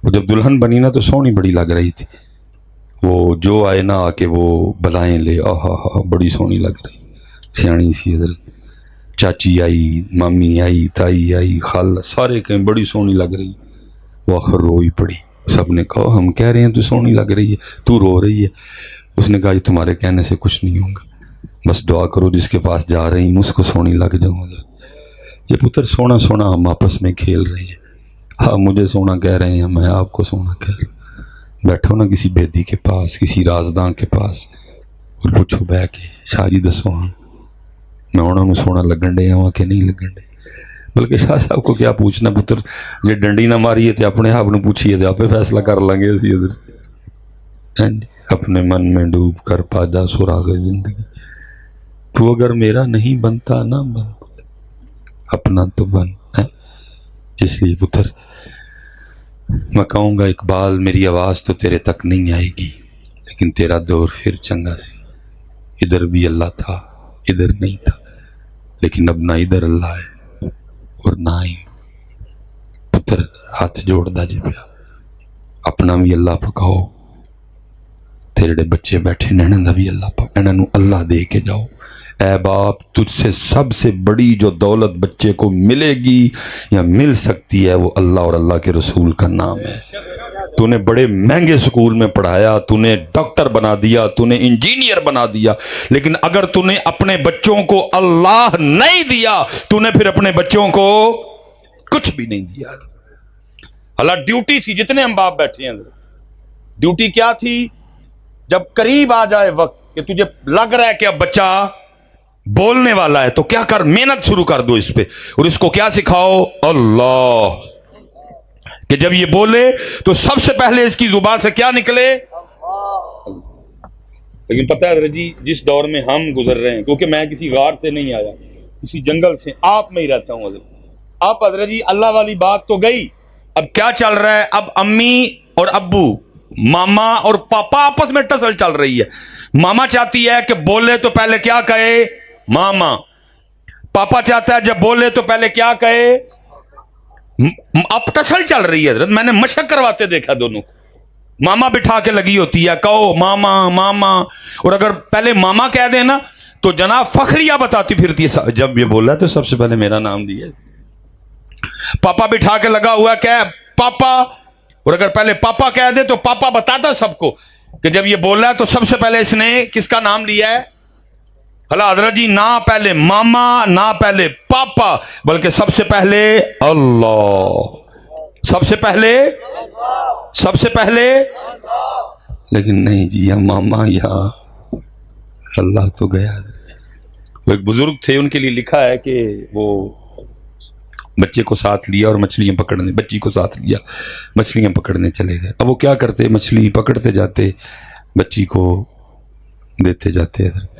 وہ جب دلہن بنی نا تو سونی بڑی لگ رہی تھی، وہ جو آئے نا آ کے وہ بلائیں لے، آہا بڑی سونی لگ رہی، سیانی سی حضرت، چاچی آئی، مامی آئی، تائی آئی، خالہ، سارے کہیں بڑی سونی لگ رہی، وہ آخر روئی پڑی، سب نے کہا ہم کہہ رہے ہیں تو سونی لگ رہی ہے، تو رو رہی ہے۔ اس نے کہا یہ تمہارے کہنے سے کچھ نہیں ہوگا، بس دعا کرو جس کے پاس جا رہی ہوں اس کو سونی لگ جاؤں حضرت۔ یہ پتر سونا سونا ہم آپس میں کھیل رہے ہیں، ہاں مجھے سونا کہہ رہے ہیں، میں آپ کو سونا کہہ رہا ہوں۔ بیٹھو نا کسی بیدی کے پاس، کسی رازداں کے پاس، اور پوچھو بہ کے شاہ جی دسو ہاں میں انہوں نے سونا لگن ڈے ہوں کہ نہیں لگن ڈے؟ بلکہ شاہ صاحب کو کیا پوچھنا پتر، جی ڈنڈی نہ ماری ہے تو اپنے آپ نے پوچھیے تو آپ فیصلہ کر لیں گے اسی ادھر، اپنے من میں ڈوب کر پاجا سراغ زندگی، تو اگر میرا نہیں بنتا نہ بن، اپنا تو بن ہے۔ اس لیے پتر میں کہوں گا اقبال میری آواز تو تیرے تک نہیں آئے گی، لیکن تیرا دور پھر چنگا سی، ادھر بھی اللہ تھا ادھر نہیں تھا، لیکن اب نہ ادھر اللہ ہے اور نہ ہی پتر ہاتھ جوڑ دا جی پیا، اپنا بھی اللہ پکاؤ، تیرے بچے بیٹھے نہنے دا بھی اللہ پکاؤ، انہوں اللہ دے کے جاؤ۔ اے باپ تجھ سے سب سے بڑی جو دولت بچے کو ملے گی یا مل سکتی ہے وہ اللہ اور اللہ کے رسول کا نام ہے۔ تو نے بڑے مہنگے سکول میں پڑھایا، تو نے ڈاکٹر بنا دیا، تو نے انجینئر بنا دیا، لیکن اگر تو نے اپنے بچوں کو اللہ نہیں دیا تو نے پھر اپنے بچوں کو کچھ بھی نہیں دیا۔ اللہ ڈیوٹی تھی، جتنے ہم باپ بیٹھے ہیں ڈیوٹی کیا تھی؟ جب قریب آ جائے وقت کہ تجھے لگ رہا ہے کہ اب بچہ بولنے والا ہے تو کیا کر، محنت شروع کر دو اس پہ، اور اس کو کیا سکھاؤ؟ اللہ، کہ جب یہ بولے تو سب سے پہلے اس کی زبان سے کیا نکلے؟ لیکن پتہ ہے جی جس دور میں ہم گزر رہے ہیں، کیونکہ میں کسی غار سے نہیں آیا، کسی جنگل سے آپ میں ہی رہتا ہوں حضرت، آپ حضرت جی اللہ والی بات تو گئی، اب کیا چل رہا ہے؟ اب امی اور ابو، ماما اور پاپا آپس میں ٹسل چل رہی ہے۔ ماما چاہتی ہے کہ بولے تو پہلے کیا کہے؟ ماما۔ پاپا چاہتا ہے جب بولے تو پہلے کیا کہے؟ اب ٹسل چل رہی ہے حضرت، میں نے مشق کرواتے دیکھا دونوں کو، ماما بٹھا کے لگی ہوتی ہے کہو ماما ماما، اور اگر پہلے ماما کہہ دیں نا تو جناب فخریہ بتاتی پھرتی ہے، جب یہ بول رہا ہے تو سب سے پہلے میرا نام دیا۔ پاپا بٹھا کے لگا ہوا کہ پاپا، اور اگر پہلے پاپا کہہ دے تو پاپا بتاتا سب کو کہ جب یہ بول رہا ہے تو سب سے پہلے اس نے کس کا نام لیا ہے؟ اللہ حضرت جی نہ پہلے ماما نہ پہلے پاپا، بلکہ سب سے پہلے اللہ، سب سے پہلے لیکن نہیں جی یا ماما یا اللہ تو گیا حضرت۔ وہ ایک بزرگ تھے، ان کے لیے لکھا ہے کہ وہ بچے کو ساتھ لیا اور مچھلیاں پکڑنے، بچی کو ساتھ لیا مچھلیاں پکڑنے چلے گئے۔ اب وہ کیا کرتے، مچھلی پکڑتے جاتے بچی کو دیتے جاتے حضرت۔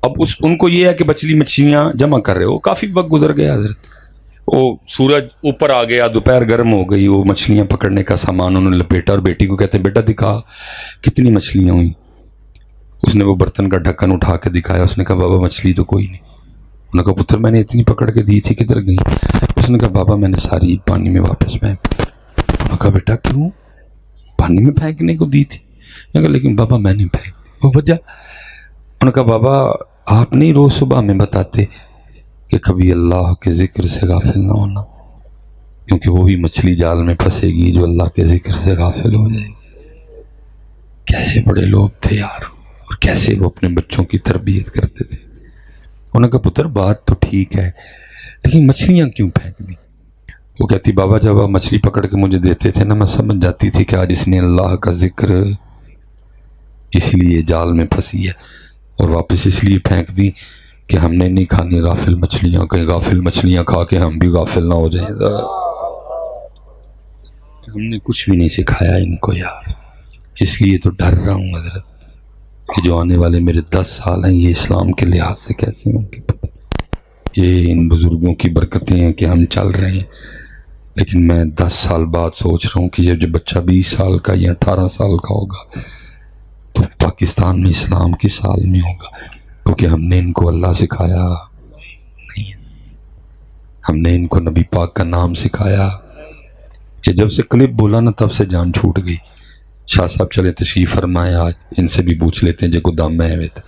اب ان کو یہ ہے کہ مچھلیاں جمع کر رہے ہو، کافی وقت گزر گیا حضرت، وہ سورج اوپر آ گیا، دوپہر گرم ہو گئی، وہ مچھلیاں پکڑنے کا سامان انہوں نے لپیٹا اور بیٹی کو کہتے ہیں بیٹا دکھا کتنی مچھلیاں ہوئی۔ اس نے وہ برتن کا ڈھکن اٹھا کے دکھایا، اس نے کہا بابا مچھلی تو کوئی نہیں۔ انہوں نے کہا پتر میں نے اتنی پکڑ کے دی تھی کدھر گئی؟ اس نے کہا بابا میں نے ساری پانی میں واپس پھینک۔ انہوں نے کہا بیٹا کیوں؟ پانی میں پھینکنے کو دی تھی؟ میں کہا لیکن بابا میں نہیں پھینک، وہ وجہ؟ انہوں نے کہا بابا آپ نہیں روز صبح ہمیں بتاتے کہ کبھی اللہ کے ذکر سے غافل نہ ہونا، کیونکہ وہی مچھلی جال میں پھنسے گی جو اللہ کے ذکر سے غافل ہو جائے گی۔ کیسے بڑے لوگ تھے یار، اور کیسے وہ اپنے بچوں کی تربیت کرتے تھے۔ انہوں نے کہا پتر بات تو ٹھیک ہے لیکن مچھلیاں کیوں پھینک دی؟ وہ کہتی بابا جب آپ مچھلی پکڑ کے مجھے دیتے تھے نا، میں سمجھ جاتی تھی کہ آج اس نے اللہ کا ذکر اس لیے جال میں پھنسی ہے، اور واپس اس لیے پھینک دی کہ ہم نے نہیں کھانی غافل مچھلیاں، کہیں غافل مچھلیاں کھا کے ہم بھی غافل نہ ہو جائیں۔ ہم نے کچھ بھی نہیں سکھایا ان کو یار، اس لیے تو ڈر رہا ہوں حضرت کہ جو آنے والے میرے 10 سال ہیں یہ اسلام کے لحاظ سے کیسے ہوں گے۔ یہ ان بزرگوں کی برکتیں ہیں کہ ہم چل رہے ہیں، لیکن میں 10 سال بعد سوچ رہا ہوں کہ یہ جو بچہ 20 سال کا یا 18 سال کا ہوگا تو پاکستان میں اسلام کی سال میں ہوگا، کیونکہ ہم نے ان کو اللہ سکھایا نہیں، ہم نے ان کو نبی پاک کا نام سکھایا۔ یہ جب سے کلپ بولا نا تب سے جان چھوٹ گئی۔ شاہ صاحب چلے تشریف فرمائے، آج ان سے بھی پوچھ لیتے ہیں جو دام میں ہوئے تھے۔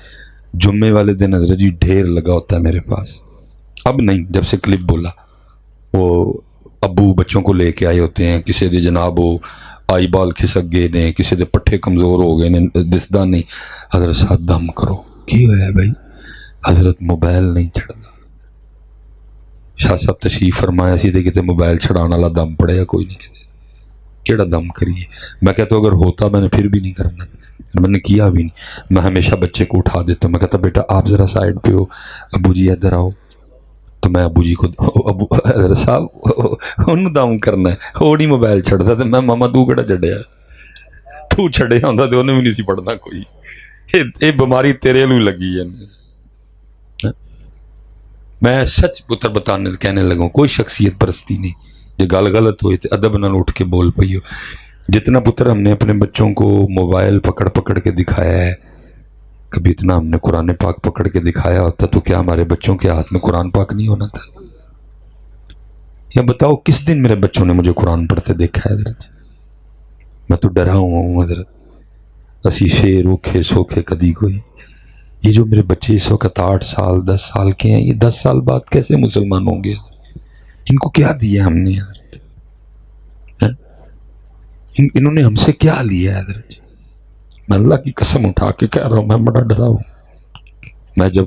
جمعے والے دن حضرت جی ڈھیر لگا ہوتا ہے میرے پاس، اب نہیں، جب سے کلپ بولا وہ ابو بچوں کو لے کے آئے ہوتے ہیں، کسی دے جناب وہ آئی بال کھسک گئے نے، کسی دے پٹھے کمزور ہو گئے نے، دسدا نہیں۔ حضرت صاحب دم کرو، کی ہوا ہے بھائی؟ حضرت موبائل نہیں چھڑنا۔ شاہ صاحب تشریف فرمایا سی تے کتے موبائل چھڑانا والا دم پڑے یا کوئی نہیں، کہتے کیڑا دم کریے؟ میں کہتا ہوں اگر ہوتا میں نے پھر بھی نہیں کرنا، میں نے کیا بھی نہیں۔ میں ہمیشہ بچے کو اٹھا دیتا ہوں، میں کہتا بیٹا آپ ذرا سائڈ پہ ہو، ابو جی ادھر آؤ، تو میں ابو جی کو ابو حضرت صاحب انہوں دم کرنا ہے، وہ نہیں موبائل چھڑتا، تو میں ماما تو کیڑا چھڑیا، تو چھڑیا ہوتا تو انہیں بھی نہیں سی پڑھنا کوئی، یہ بیماری تیرے لوں لگی ہے۔ میں سچ پتر بتانے کہنے لگا، کوئی شخصیت پرستی نہیں، یہ گل غلط ہوئی تو ادب نال اٹھ کے بول پئی ہو۔ جتنا پتر ہم نے اپنے بچوں کو موبائل پکڑ پکڑ کے دکھایا ہے، کبھی اتنا ہم نے قرآن پاک پکڑ کے دکھایا ہوتا تو کیا ہمارے بچوں کے ہاتھ میں قرآن پاک نہیں ہونا تھا؟ یا بتاؤ کس دن میرے بچوں نے مجھے قرآن پڑھتے دیکھا ہے حضرت؟ میں تو ڈرا ہوا ہوں حضرت، اسی شیر اوکھے سوکھے کدی کوئی۔ یہ جو میرے بچے اس وقت 8 سال 10 سال کے ہیں، یہ 10 سال بعد کیسے مسلمان ہوں گے؟ ان کو کیا دیا ہم نے حضرت؟ انہوں نے ہم سے کیا لیا حضرت؟ میں اللہ کی قسم اٹھا کے کہہ رہا ہوں، میں بڑا ڈرا ہوں۔ میں جب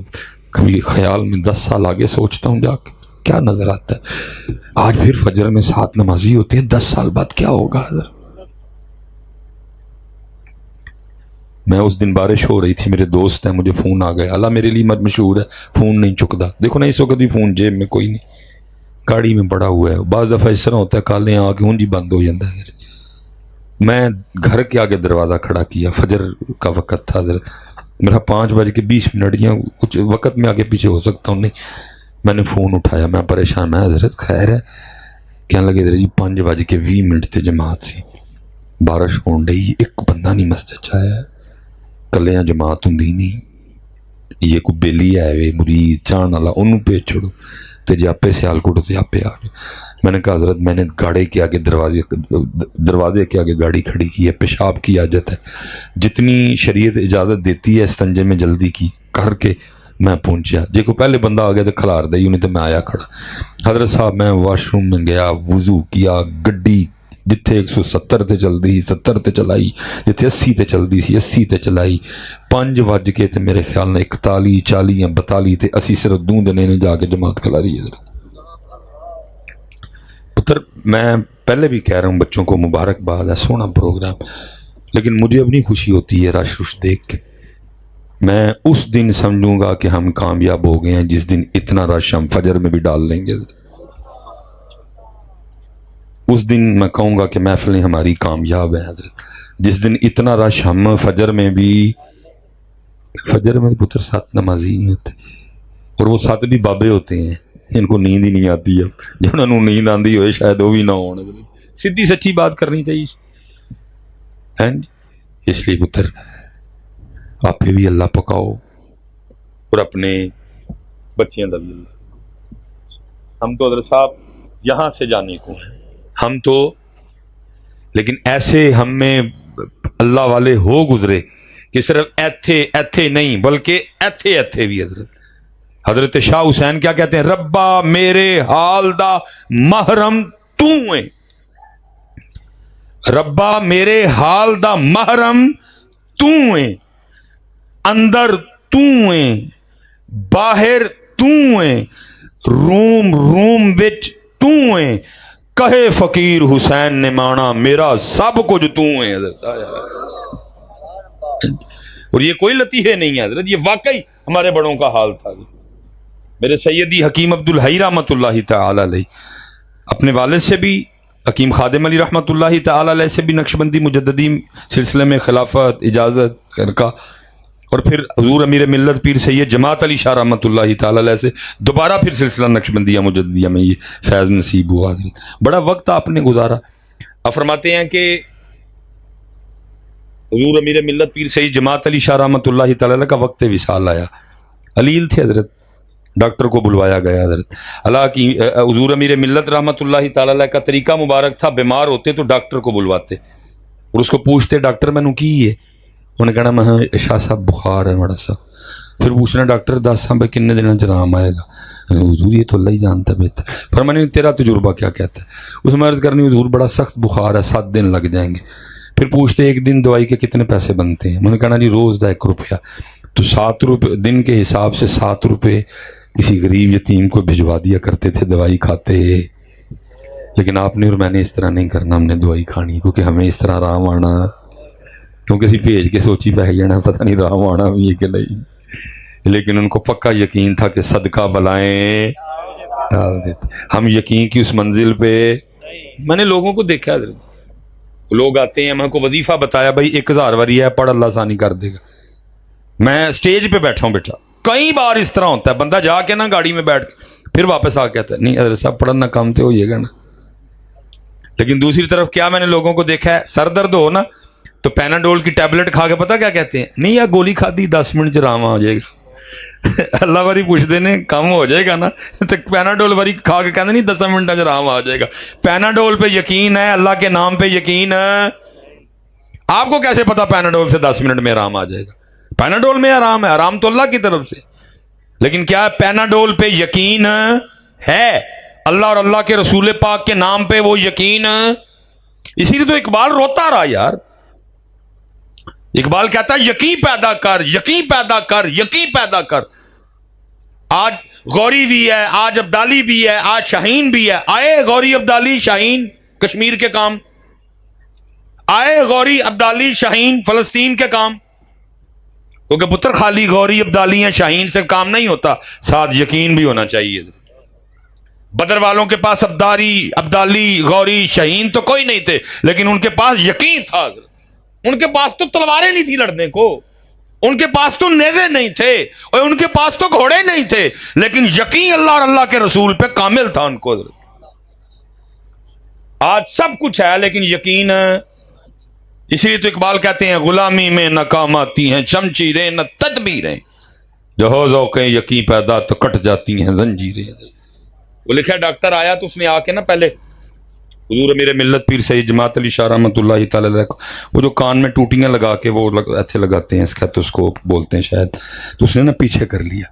کبھی خیال میں 10 سال آگے سوچتا ہوں جا کے کیا نظر آتا ہے؟ آج پھر فجر میں 7 نمازی ہوتے ہیں، 10 سال بعد کیا ہوگا حضرت؟ میں اس دن بارش ہو رہی تھی، میرے دوست ہیں، مجھے فون آ گیا، اللہ میرے لیے مت مشہور ہے فون نہیں چکتا، دیکھو نا اس وقت بھی فون جیب میں کوئی نہیں، گاڑی میں پڑا ہوا ہے۔ بعض دفعہ اس طرح ہوتا ہے کالے آ کے ہونجی بند ہو جاتا ہے۔ میں گھر کے آگے دروازہ کھڑا کیا، فجر کا وقت تھا حضرت، میرا 5:20 یا کچھ وقت میں آگے پیچھے ہو سکتا ہوں، نہیں، میں نے فون اٹھایا، میں پریشان، میں حضرت خیر ہے؟ کہنے لگے حضرت جی 5:20 تھے، جماعت سی، بارش ہون ڈئی، ایک بندہ نہیں مسجد چاہیا، کلیاں جماعت ہوں نہیں، یہ کوئی بیلی ہے وے مرید چان والا، انہوں پہ چھوڑو تے جے آپے سیال کوٹو تے آپے آ جائے۔ میں نے کہا حضرت میں نے گاڑی کے آگے دروازے کے آگے گاڑی کھڑی کی ہے، پیشاب کی حاجت ہے، جتنی شریعت اجازت دیتی ہے استنجے میں جلدی کی کر کے میں پہنچیا، جے کو پہلے بندہ آ گیا تو کھلار دئی انہیں، تو میں آیا کھڑا۔ حضرت صاحب میں واش روم میں گیا، وضو کیا، گڈی جتھے 170 تے چل دی 70 تے چلائی، جتھے 80 تے چل دی سی 80 تے چلائی، 5 بج کے تے میرے خیال میں 41 40 یا 42 تے اسی صرف دوں دنے نے جا کے جماعت کھلا رہی ہے۔ پتر میں پہلے بھی کہہ رہا ہوں بچوں کو مبارکباد ہے، سونا پروگرام، لیکن مجھے اب نہیں خوشی ہوتی ہے رش دیکھ کے۔ میں اس دن سمجھوں گا کہ ہم کامیاب ہو گئے ہیں جس دن اتنا رش ہم فجر میں بھی ڈال لیں گے، اس دن میں کہوں گا کہ محفلیں ہماری کامیاب ہیں حضرت، جس دن اتنا رش ہم فجر میں بھی، فجر میں پتر 7 نمازی نہیں ہوتے، اور وہ 7 بھی بابے ہوتے ہیں، ان کو نیند ہی نہیں آتی، اب جنہوں نے نیند آندی ہوئے شاید وہ بھی نہ ہو، سیدھی سچی بات کرنی چاہیے ہے۔ اس لیے پتر آپ بھی اللہ پکاؤ اور اپنے بچیاں دا بھی اللہ۔ ہم تو حضرت صاحب یہاں سے جانے کو ہیں، ہم تو، لیکن ایسے ہم میں اللہ والے ہو گزرے کہ صرف ایتھے ایتھے نہیں بلکہ ایتھے ایتھے بھی حضرت شاہ حسین کیا کہتے ہیں؟ ربا میرے حال دا محرم تو ہے، ربا میرے حال دا محرم تو ہے، اندر تو ہے باہر تو ہے، روم روم وچ تو ہے، کہے فقیر حسین نے مانا میرا سب کچھ تو ہے حضرت۔ اور یہ کوئی لطیفے نہیں ہے حضرت، یہ واقعی ہمارے بڑوں کا حال تھا۔ میرے سیدی حکیم عبدالحی رحمۃ اللہ تعالی علیہ اپنے والد سے بھی، حکیم خادم علی رحمۃ اللہ تعالی علیہ سے بھی نقشبندی مجددی سلسلے میں خلافت اجازت خرقہ، اور پھر حضور امیر ملت پیر سید جماعت علی شاہ رحمۃ اللہ تعالی علیہ سے دوبارہ پھر سلسلہ نقشبندیہ مجددیہ میں یہ فیض نصیب ہوا۔ بڑا وقت آپ نے گزارا۔ آپ فرماتے ہیں کہ حضور امیر ملت پیر سید جماعت علی شاہ رحمۃ اللہ تعالی علیہ کا وقت وصال آیا، علیل تھے حضرت، ڈاکٹر کو بلوایا گیا حضرت۔ اللہ کی حضور امیر ملت رحمۃ اللہ تعالی علیہ کا طریقہ مبارک تھا، بیمار ہوتے تو ڈاکٹر کو بلواتے اور اس کو پوچھتے ڈاکٹر میں نے کی ہے، انہیں کہنا میں شاہ صاحب بخار ہے بڑا سا، پھر پوچھنا ڈاکٹر 10 صاحب کتنے دن آرام آئے گا؟ حضور یہ تو اللہ ہی جانتا ہے بہتر۔ پھر میں نے تیرا تجربہ کیا کہتا ہے؟ اس میں عرض کرنی حضور بڑا سخت بخار ہے 7 دن لگ جائیں گے۔ پھر پوچھتے ایک دن دوائی کے کتنے پیسے بنتے ہیں؟ میں نے کہنا جی روز دا 1 روپیہ، تو 7 روپے دن کے حساب سے 7 روپے کسی غریب یتیم کو بھجوا دیا کرتے تھے، دوائی کھاتے۔ لیکن آپ نے اور میں نے اس طرح نہیں کرنا، ہم نے دوائی کھانی کیونکہ ہمیں اس طرح آرام آنا، کیونکہ اسی بھیج کے سوچی پہ جانا پتہ نہیں آرام آنا بھی ہے کہ نہیں۔ لیکن ان کو پکا یقین تھا کہ صدقہ بلائیں ڈال دیتے۔ ہم یقین کی اس منزل پہ، میں نے لوگوں کو دیکھا، لوگ آتے ہیں، میں کو وظیفہ بتایا بھائی 1000 واری ہے پڑھ اللہ آسانی کر دے گا۔ میں سٹیج پہ بیٹھا ہوں بیٹھا، کئی بار اس طرح ہوتا ہے، بندہ جا کے نا گاڑی میں بیٹھ کے پھر واپس آ کے آتا ہے نہیں حضرت صاحب پڑھنا کام تو ہوئے گا نا۔ لیکن دوسری طرف کیا میں نے لوگوں کو دیکھا ہے، سر درد ہو نا تو پیناڈول کی ٹیبلٹ کھا کے پتہ کیا کہتے ہیں؟ نہیں یار گولی کھا دی 10 منٹ چ آرام آ جائے گا۔ اللہ واری پوچھتے نے کم ہو جائے گا نا تو پیناڈول واری کھا کے کہتے نہیں 10 منٹ چ آرام آ جائے گا۔ پیناڈول پہ یقین ہے، اللہ کے نام پہ یقین ہے۔ آپ کو کیسے پتا پیناڈول سے 10 منٹ میں آرام آ جائے گا؟ پیناڈول میں آرام ہے، آرام تو اللہ کی طرف سے، لیکن کیا پیناڈول پہ یقین ہے؟ اللہ اور اللہ کے رسول پاک کے نام پہ وہ یقین۔ اسی لیے تو اقبال روتا رہا یار، اقبال کہتا ہے یقین پیدا کر، یقین پیدا کر، یقین پیدا کر۔ آج غوری بھی ہے، آج عبدالی بھی ہے، آج شاہین بھی ہے۔ آئے غوری عبدالی شاہین کشمیر کے کام، آئے غوری عبدالی شاہین فلسطین کے کام، کیونکہ پتر خالی غوری عبدالی ہیں شاہین سے کام نہیں ہوتا، ساتھ یقین بھی ہونا چاہیے۔ بدر والوں کے پاس عبدالی غوری شاہین تو کوئی نہیں تھے، لیکن ان کے پاس یقین تھا۔ ان کے پاس تو تلواریں نہیں تھی لڑنے کو، ان کے پاس تو نیزے نہیں تھے، اور ان کے پاس تو گھوڑے نہیں تھے، لیکن یقین اللہ اور اللہ کے رسول پہ کامل تھا ان کو۔ آج سب کچھ ہے لیکن یقین ہے۔ اسی لیے تو اقبال کہتے ہیں غلامی میں ناکام آتی ہیں شمشیریں نہ تدبیریں، جو ہو ذوقیں یقین پیدا تو کٹ جاتی ہیں زنجیریں۔ وہ لکھا ڈاکٹر آیا تو اس نے آ کے نا پہلے حضور امیر ملت پیر سید جماعت علی شاہ رحمۃ اللہ تعالی علیہ کو وہ جو کان میں ٹوٹیاں لگا کے وہ ایسے لگاتے ہیں، اسکیتوسکوپ بولتے ہیں شاید، تو اس نے نا پیچھے کر لیا،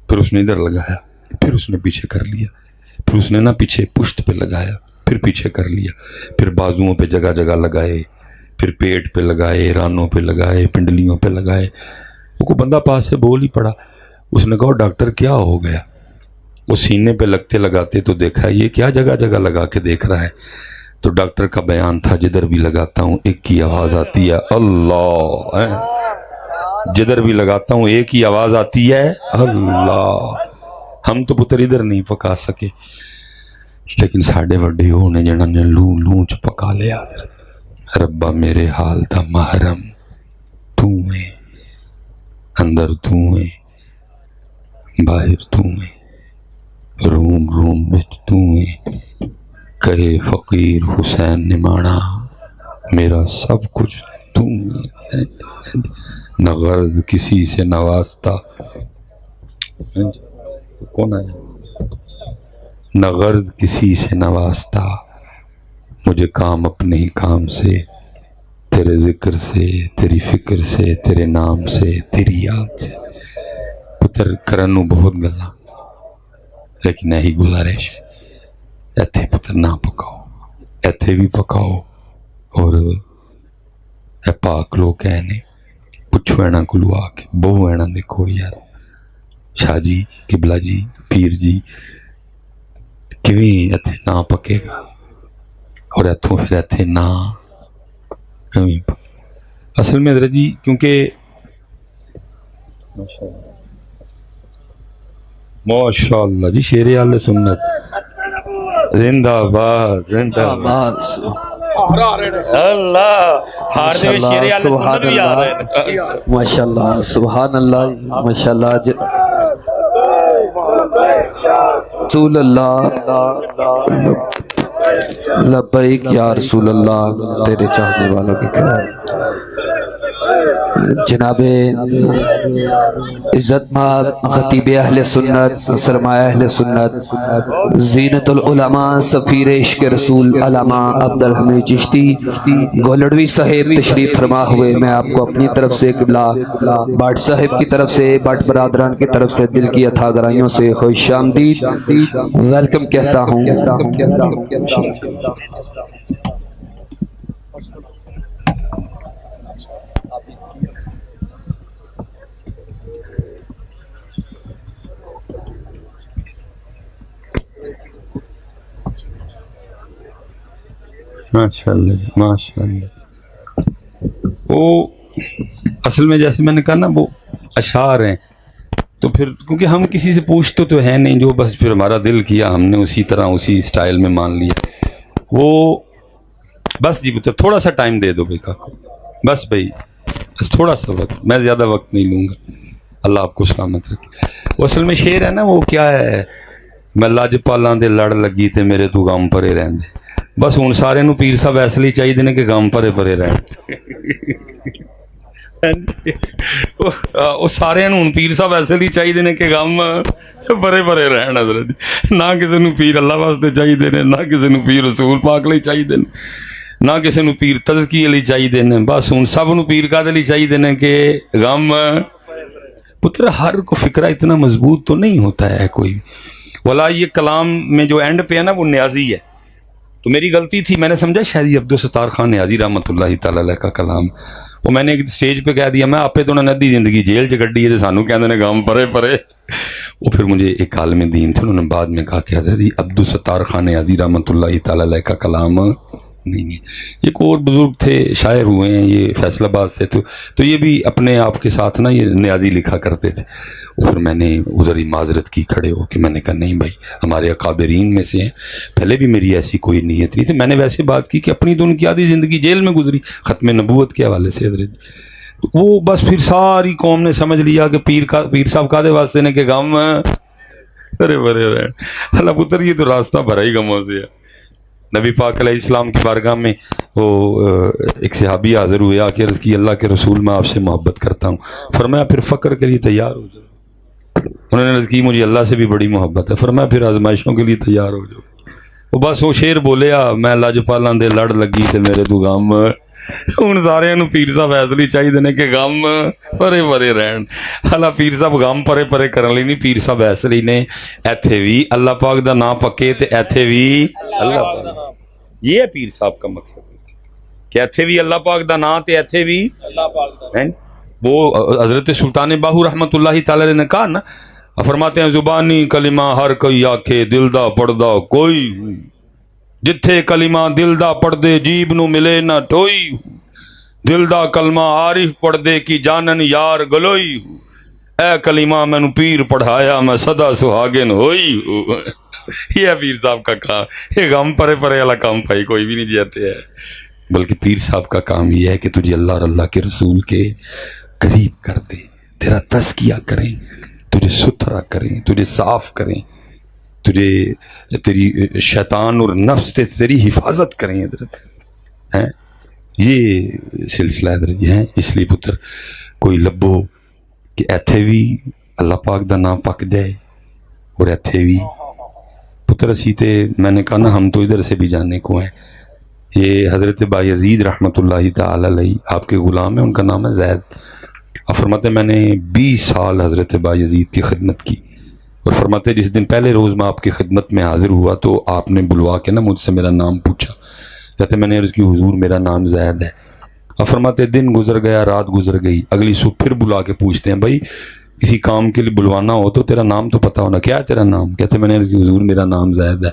پھر اس نے ادھر لگایا، پھر اس نے پیچھے کر لیا، پھر اس نے نا پیچھے پشت پہ لگایا، پھر پیچھے کر لیا، پھر بازوؤں پہ جگہ جگہ لگائے، پھر پیٹ پہ لگائے، رانوں پہ لگائے، پنڈلیوں پہ لگائے۔ وہ کو بندہ پاس سے بول ہی پڑا، اس نے کہا ڈاکٹر کیا ہو گیا؟ وہ سینے پہ لگتے لگاتے تو دیکھا یہ کیا جگہ جگہ لگا کے دیکھ رہا ہے، تو ڈاکٹر کا بیان تھا جدھر بھی لگاتا ہوں ایک ہی آواز آتی ہے اللہ، جدھر بھی لگاتا ہوں ایک ہی آواز آتی ہے اللہ۔ ہم تو پتر ادھر نہیں پکا سکے، لیکن ساڑھے وڈے ہونے جنہاں نے لوں چ پکا لیا۔ ربا میرے حال دا محرم تو ہے، اندر تو ہے باہر تو ہے، روم روم میں تو ہے، کہے فقیر حسین نے مانا میرا سب کچھ تو ہے، نہ غرض کسی سے نواستا، کون ہے، نہ غرض کسی سے نواستا، مجھے کام اپنے ہی کام سے تیرے ذکر سے، تیری فکر سے، تیرے نام سے، تیری یاد سے پتر کرن نو بہت گلا، لیکن یہی گزارش ہے ایتھے پتر نہ پکاؤ، ایتھے بھی پکاؤ، اور اے پاک لوگ کہنے پچھو اینا کو لوا کے بہو اینا دیکھو یار شاہ جی، قبلہ جی، پیر جی کیویں ایتھے نہ پکے گا، اور ایتھوں پھر ایتھے نہ کیویں پکے۔ اصل میں حضرت جی کیونکہ ماشاء اللہ جی شیر اہل سنت زندہ باد زندہ باد اللہ ہار دے شیر اہل سنت بھی آ رہے ہیں ماشاءاللہ سبحان اللہ ماشاءاللہ رسول اللہ لبیک یا رسول اللہ، تیرے چاہنے والوں کی خیر۔ جناب عزت مآب خطیب اہل سنت، سرمایہ اہل سنت، زینت العلماء، سفیر عشق رسول علامہ عبدالحمید چشتی گولڑوی صاحب تشریف فرما ہوئے، میں آپ کو اپنی طرف سے قبلہ بٹ صاحب کی طرف سے، بٹ برادران کی طرف سے دل کی اتھا گرائیوں سے خوش آمدید ویلکم کہتا ہوں۔ ماشاءاللہ جی ماشاءاللہ۔ وہ اصل میں جیسے میں نے کہا نا وہ اشعار ہیں، تو پھر کیونکہ ہم کسی سے پوچھتے تو ہے نہیں، جو بس پھر ہمارا دل کیا ہم نے اسی طرح اسی سٹائل میں مان لیا۔ وہ بس جی مطلب تھوڑا سا ٹائم دے دو بھائی کاکو، بس بھائی بس تھوڑا سا وقت، میں زیادہ وقت نہیں لوں گا، اللہ آپ کو سلامت رکھے۔ وہ اصل میں شعر ہے نا، وہ کیا ہے، میں لاجپالاں دے لڑ لگی تے میرے تو غم پرے رہندے، بس ہوں سارے نو پیر صاحب اس لیے چاہیے نے کہ غم پرے پرے رہن، وہ سارے ہوں پیر صاحب اس لیے چاہیے نے کہ غم پرے پرے رہن حضرت، نہ کسی نو پیر اللہ واسطے چاہیے نے، نہ کسی نو پیر رسول پاک لئی چاہیے نے، نہ کسی نو پیر تزکیے لئی چاہیے نے، بس ہوں سب نو پیر کا لئی چاہیے نے کہ غم۔ پتر ہر کو فکرہ اتنا مضبوط تو نہیں ہوتا ہے کوئی، ولا یہ کلام میں جو اینڈ پہ ہے نا وہ نیازی ہے، تو میری غلطی تھی، میں نے سمجھا شاید یہ عبدالستار خان نیازی رحمۃ اللہ تعالی علیہ کا کلام، وہ میں نے ایک سٹیج پہ کہہ دیا، میں آپ پہ تو انہوں نے ادھی زندگی جیل چ کڈی ہے، سانو کہتے ہیں غم پرے پرے۔ وہ پھر مجھے ایک عالم دین تھے، انہوں نے بعد میں کہا کہ حضرت عبدالستار خان نیازی رحمۃ اللہ تعالی علیہ کا کلام نہیں ہے، ایک اور بزرگ تھے شاعر ہوئے ہیں یہ فیصل آباد سے، تو یہ بھی اپنے آپ کے ساتھ نا یہ نیازی لکھا کرتے تھے۔ پھر میں نے ادھر ہی معذرت کی کھڑے ہو کہ میں نے کہا نہیں بھائی ہمارے اکابرین میں سے ہیں، پہلے بھی میری ایسی کوئی نیت نہیں تھی، میں نے ویسے بات کی کہ اپنی تو ان کی آدھی زندگی جیل میں گزری ختم نبوت کے حوالے سے حضرت، تو وہ بس پھر ساری قوم نے سمجھ لیا کہ پیر صاحب کا دے واسطے نے کہ غم ارے برے رہے اللہ پتر، یہ تو راستہ بھرا ہی غموں سے ہے۔ نبی پاک علیہ السلام کی بارگاہ میں وہ ایک صحابی حاضر ہوئے، آ کے عرض کی اللہ کے رسول میں آپ سے محبت کرتا ہوں، فرمایا پھر فقر کے لیے تیار ہو جاؤ، انہوں نے عرض کی مجھے اللہ سے بھی بڑی محبت ہے، فرمایا پھر آزمائشوں کے لیے تیار ہو جاؤ۔ وہ بس وہ شعر بولیا، میں لاجپالاں دے لڑ لگی تے میرے تو غم، ہوں سارے پیر صاحب ایسے چاہیے نے کہ غم پرے پرے رہن، اللہ پیر صاحب غم پرے پرے کرن لی نہیں، پیر صاحب ایسے لیے نے ایتھے بھی اللہ پاک دا نام پکے تے ایتھے بھی اللہ پاک، یہ ہے پیر صاحب کا مقصد کہ ایتھے بھی اللہ پاک دا نام تے ایتھے بھی اللہ پاک دا۔ وہ حضرت سلطان باہو رحمۃ اللہ تعالی نے کہا نا، فرماتے ہیں زبانی کلمہ ہر کوئی آکھے دل دا پڑھدا کوئی، جتھے کلمہ دل دا پڑھ دے جیب نو ملے نہ ٹوئی، دل دا کلمہ عارف پڑھ دے کی جانن یار گلوئی، اے کلمہ میں نو پیر پڑھایا میں صدا سہاگن ہوئی ہوں۔ یہ پیر صاحب کا کام، یہ غم پرے پرے والا کام بھائی کوئی بھی نہیں جاتے ہے، بلکہ پیر صاحب کا کام یہ ہے کہ تجھے اللہ اور اللہ کے رسول کے قریب کر دیں، تیرا تزکیہ کریں، تجھے ستھرا کریں، تجھے صاف کریں، تجھے تیری شیطان اور نفس سے تیری حفاظت کریں حضرت، ہیں یہ سلسلہ حضرت ہے۔ اس لیے پتر کوئی لبو کہ ایتھے بھی اللہ پاک دا نام پک جائے، اور ایتھے بھی پتر اسی تے میں نے کہا نا ہم تو ادھر سے بھی جانے کو ہیں، یہ حضرت بایزید رحمۃ اللہ تعالی علیہ آپ کے غلام ہیں، ان کا نام ہے زید. اور فرماتے ہیں میں نے 20 سال حضرت بایزید کی خدمت کی. اور فرماتے جس دن پہلے روز میں آپ کی خدمت میں حاضر ہوا تو آپ نے بلوا کے نا مجھ سے میرا نام پوچھا. کہتے میں نے عرض کی حضور میرا نام زید ہے. اور فرماتے دن گزر گیا، رات گزر گئی، اگلی صبح پھر بلا کے پوچھتے ہیں بھائی کسی کام کے لیے بلوانا ہو تو تیرا نام تو پتہ ہونا، کیا ہے تیرا نام؟ کہتے میں نے عرض کی حضور میرا نام زید ہے.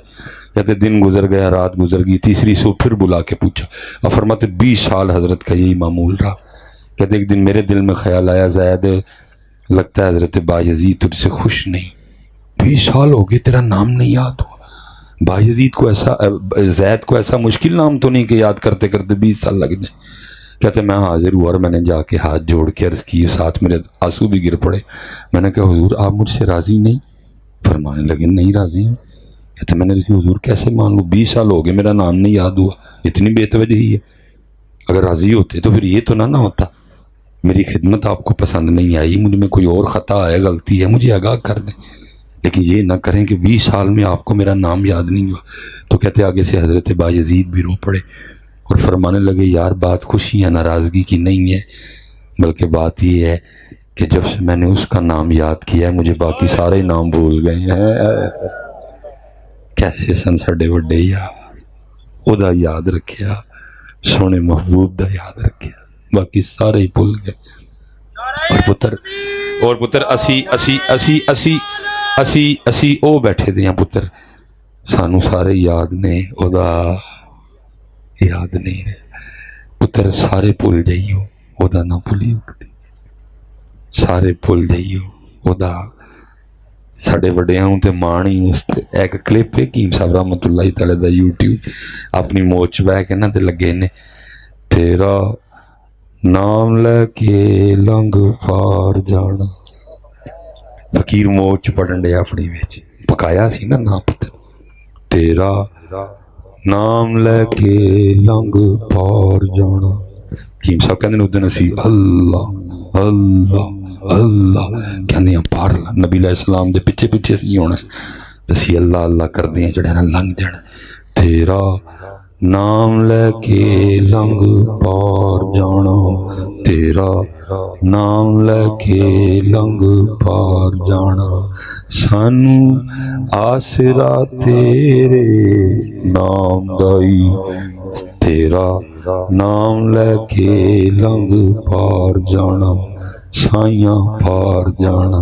کہتے دن گزر گیا، رات گزر گئی، تیسری صبح پھر بلا کے پوچھا. اور فرماتے 20 سال حضرت کا یہی معمول رہا. کہتے ایک دن میرے دل میں خیال آیا زید لگتا ہے حضرت بایزید تجھ سے خوش نہیں، 20 سال ہو گئے تیرا نام نہیں یاد ہوا. بایزید کو ایسا زید کو ایسا مشکل نام تو نہیں کہ یاد کرتے کرتے 20 سال لگ جائیں. کہتے میں حاضر ہوا اور میں نے جا کے ہاتھ جوڑ کے عرض کی، ساتھ میرے آنسو بھی گر پڑے. میں نے کہا حضور آپ مجھ سے راضی نہیں؟ فرمانے لگے نہیں راضی ہوں. کہتے میں نے عرض کی حضور کیسے مان لوں، 20 سال ہو گئے میرا نام نہیں یاد ہوا، اتنی بے توجہی ہے. اگر راضی ہوتے تو پھر یہ تو نہ ہوتا. میری خدمت آپ کو پسند نہیں آئی، مجھ میں کوئی اور خطا ہے، غلطی ہے، مجھے آگاہ کر دیں، لیکن یہ نہ کریں کہ 20 سال میں آپ کو میرا نام یاد نہیں ہوا. تو کہتے آگے سے حضرت بایزید بھی رو پڑے اور فرمانے لگے یار بات خوشی یا ناراضگی کی نہیں ہے، بلکہ بات یہ ہے کہ جب سے میں نے اس کا نام یاد کیا ہے مجھے باقی سارے نام بھول گئے ہیں. کیسے سن ساڈے وڈے یار، خدا یاد رکھیا، سونے محبوب دا یاد رکھیا، باقی سارے ہی بھول گئے. اور پتر اسی او بیٹھے دے ہیں پتر، سانو سارے یاد نے، خدا یاد نہیں رہے. پتر سارے بھول جائیو، خدا نہ بھولیو، سارے بھول جائیو خدا. ساڈے وڈیاں تے مان ہی اس تے ایک کلپ ہے کیم صاحب رحمۃ اللہ تعالی دا یوٹیوب اپنی موچ بہ کے نا تے لگے نے تیرا نام لے کے لنگ پار جانا. فقیر موچ پڑھن دے اپنی وچ پکایا سی نا نا پتر تیرا نام لے کے لنگ پار جانا. کیم صاحب کہندے نے اودن اسی اللہ اللہ اللہ کہندے ہیں پار نبی علیہ السلام دے پیچھے پیچھے سی ہونا تے اسی اللہ اللہ کردے ہیں جڑے نا لنگ جان. تیرا نام لے کے لنگ پار جانا، تیرا نام لے کے لنگ پار جانا، سانو آسرا تیرے نام دائی، تیرا نام لے کے لنگ پار جانا، سائیاں پار جانا،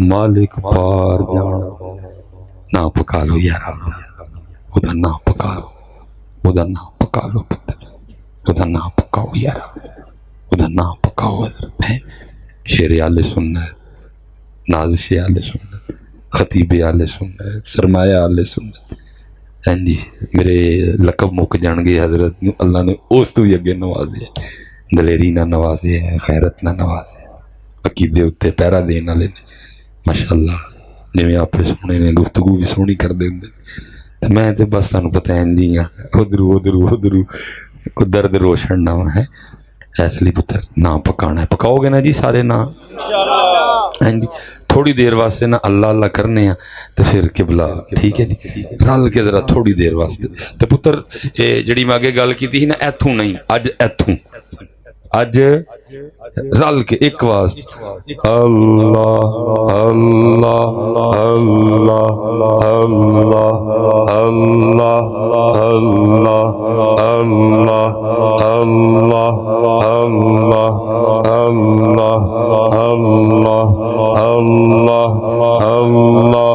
مالک پار جانا. نہ پکا لو یار، خدا نہ پکا لو، خدا نہ پکا لو پتر، خدا نہ پکاؤ یار، خدا نہ پکاؤ. شیر آل سنت، نازش آل سنت، خطیب آل سنت، سرمایہ آل سنت. ہاں جی میرے لقب مک جان گے حضرت اللہ نے اس تو بھی اگے نوازے، دلیری نہ نوازے ہے، خیرت نہ نوازے، عقیدے اتنے پیرا دین والے نے ماشاء اللہ. جی آپ سونے نے گفتگو بھی سونی کر دیں. میں تو بس تمہیں پتہ ہے جی ہاں ادھر درد روشن نہ ہے، اس لیے پتر نہ پکانا ہے. پکاؤ گے نا جی سارے نہ جی. تھوڑی دیر واسطے نا اللہ اللہ کرنے ہیں تو پھر قبلہ ٹھیک ہے جی رل کے ذرا تھوڑی دیر واسطے. تو پتر جڑی میں آگے گل کی تھی نا ایتھوں نہیں، اج ایتھوں، اج رل کے ایک واسطے اللہ اللہ اللہ اللہ اللہ اللہ اللہ اللہ اللہ اللہ اللہ اللہ اللہ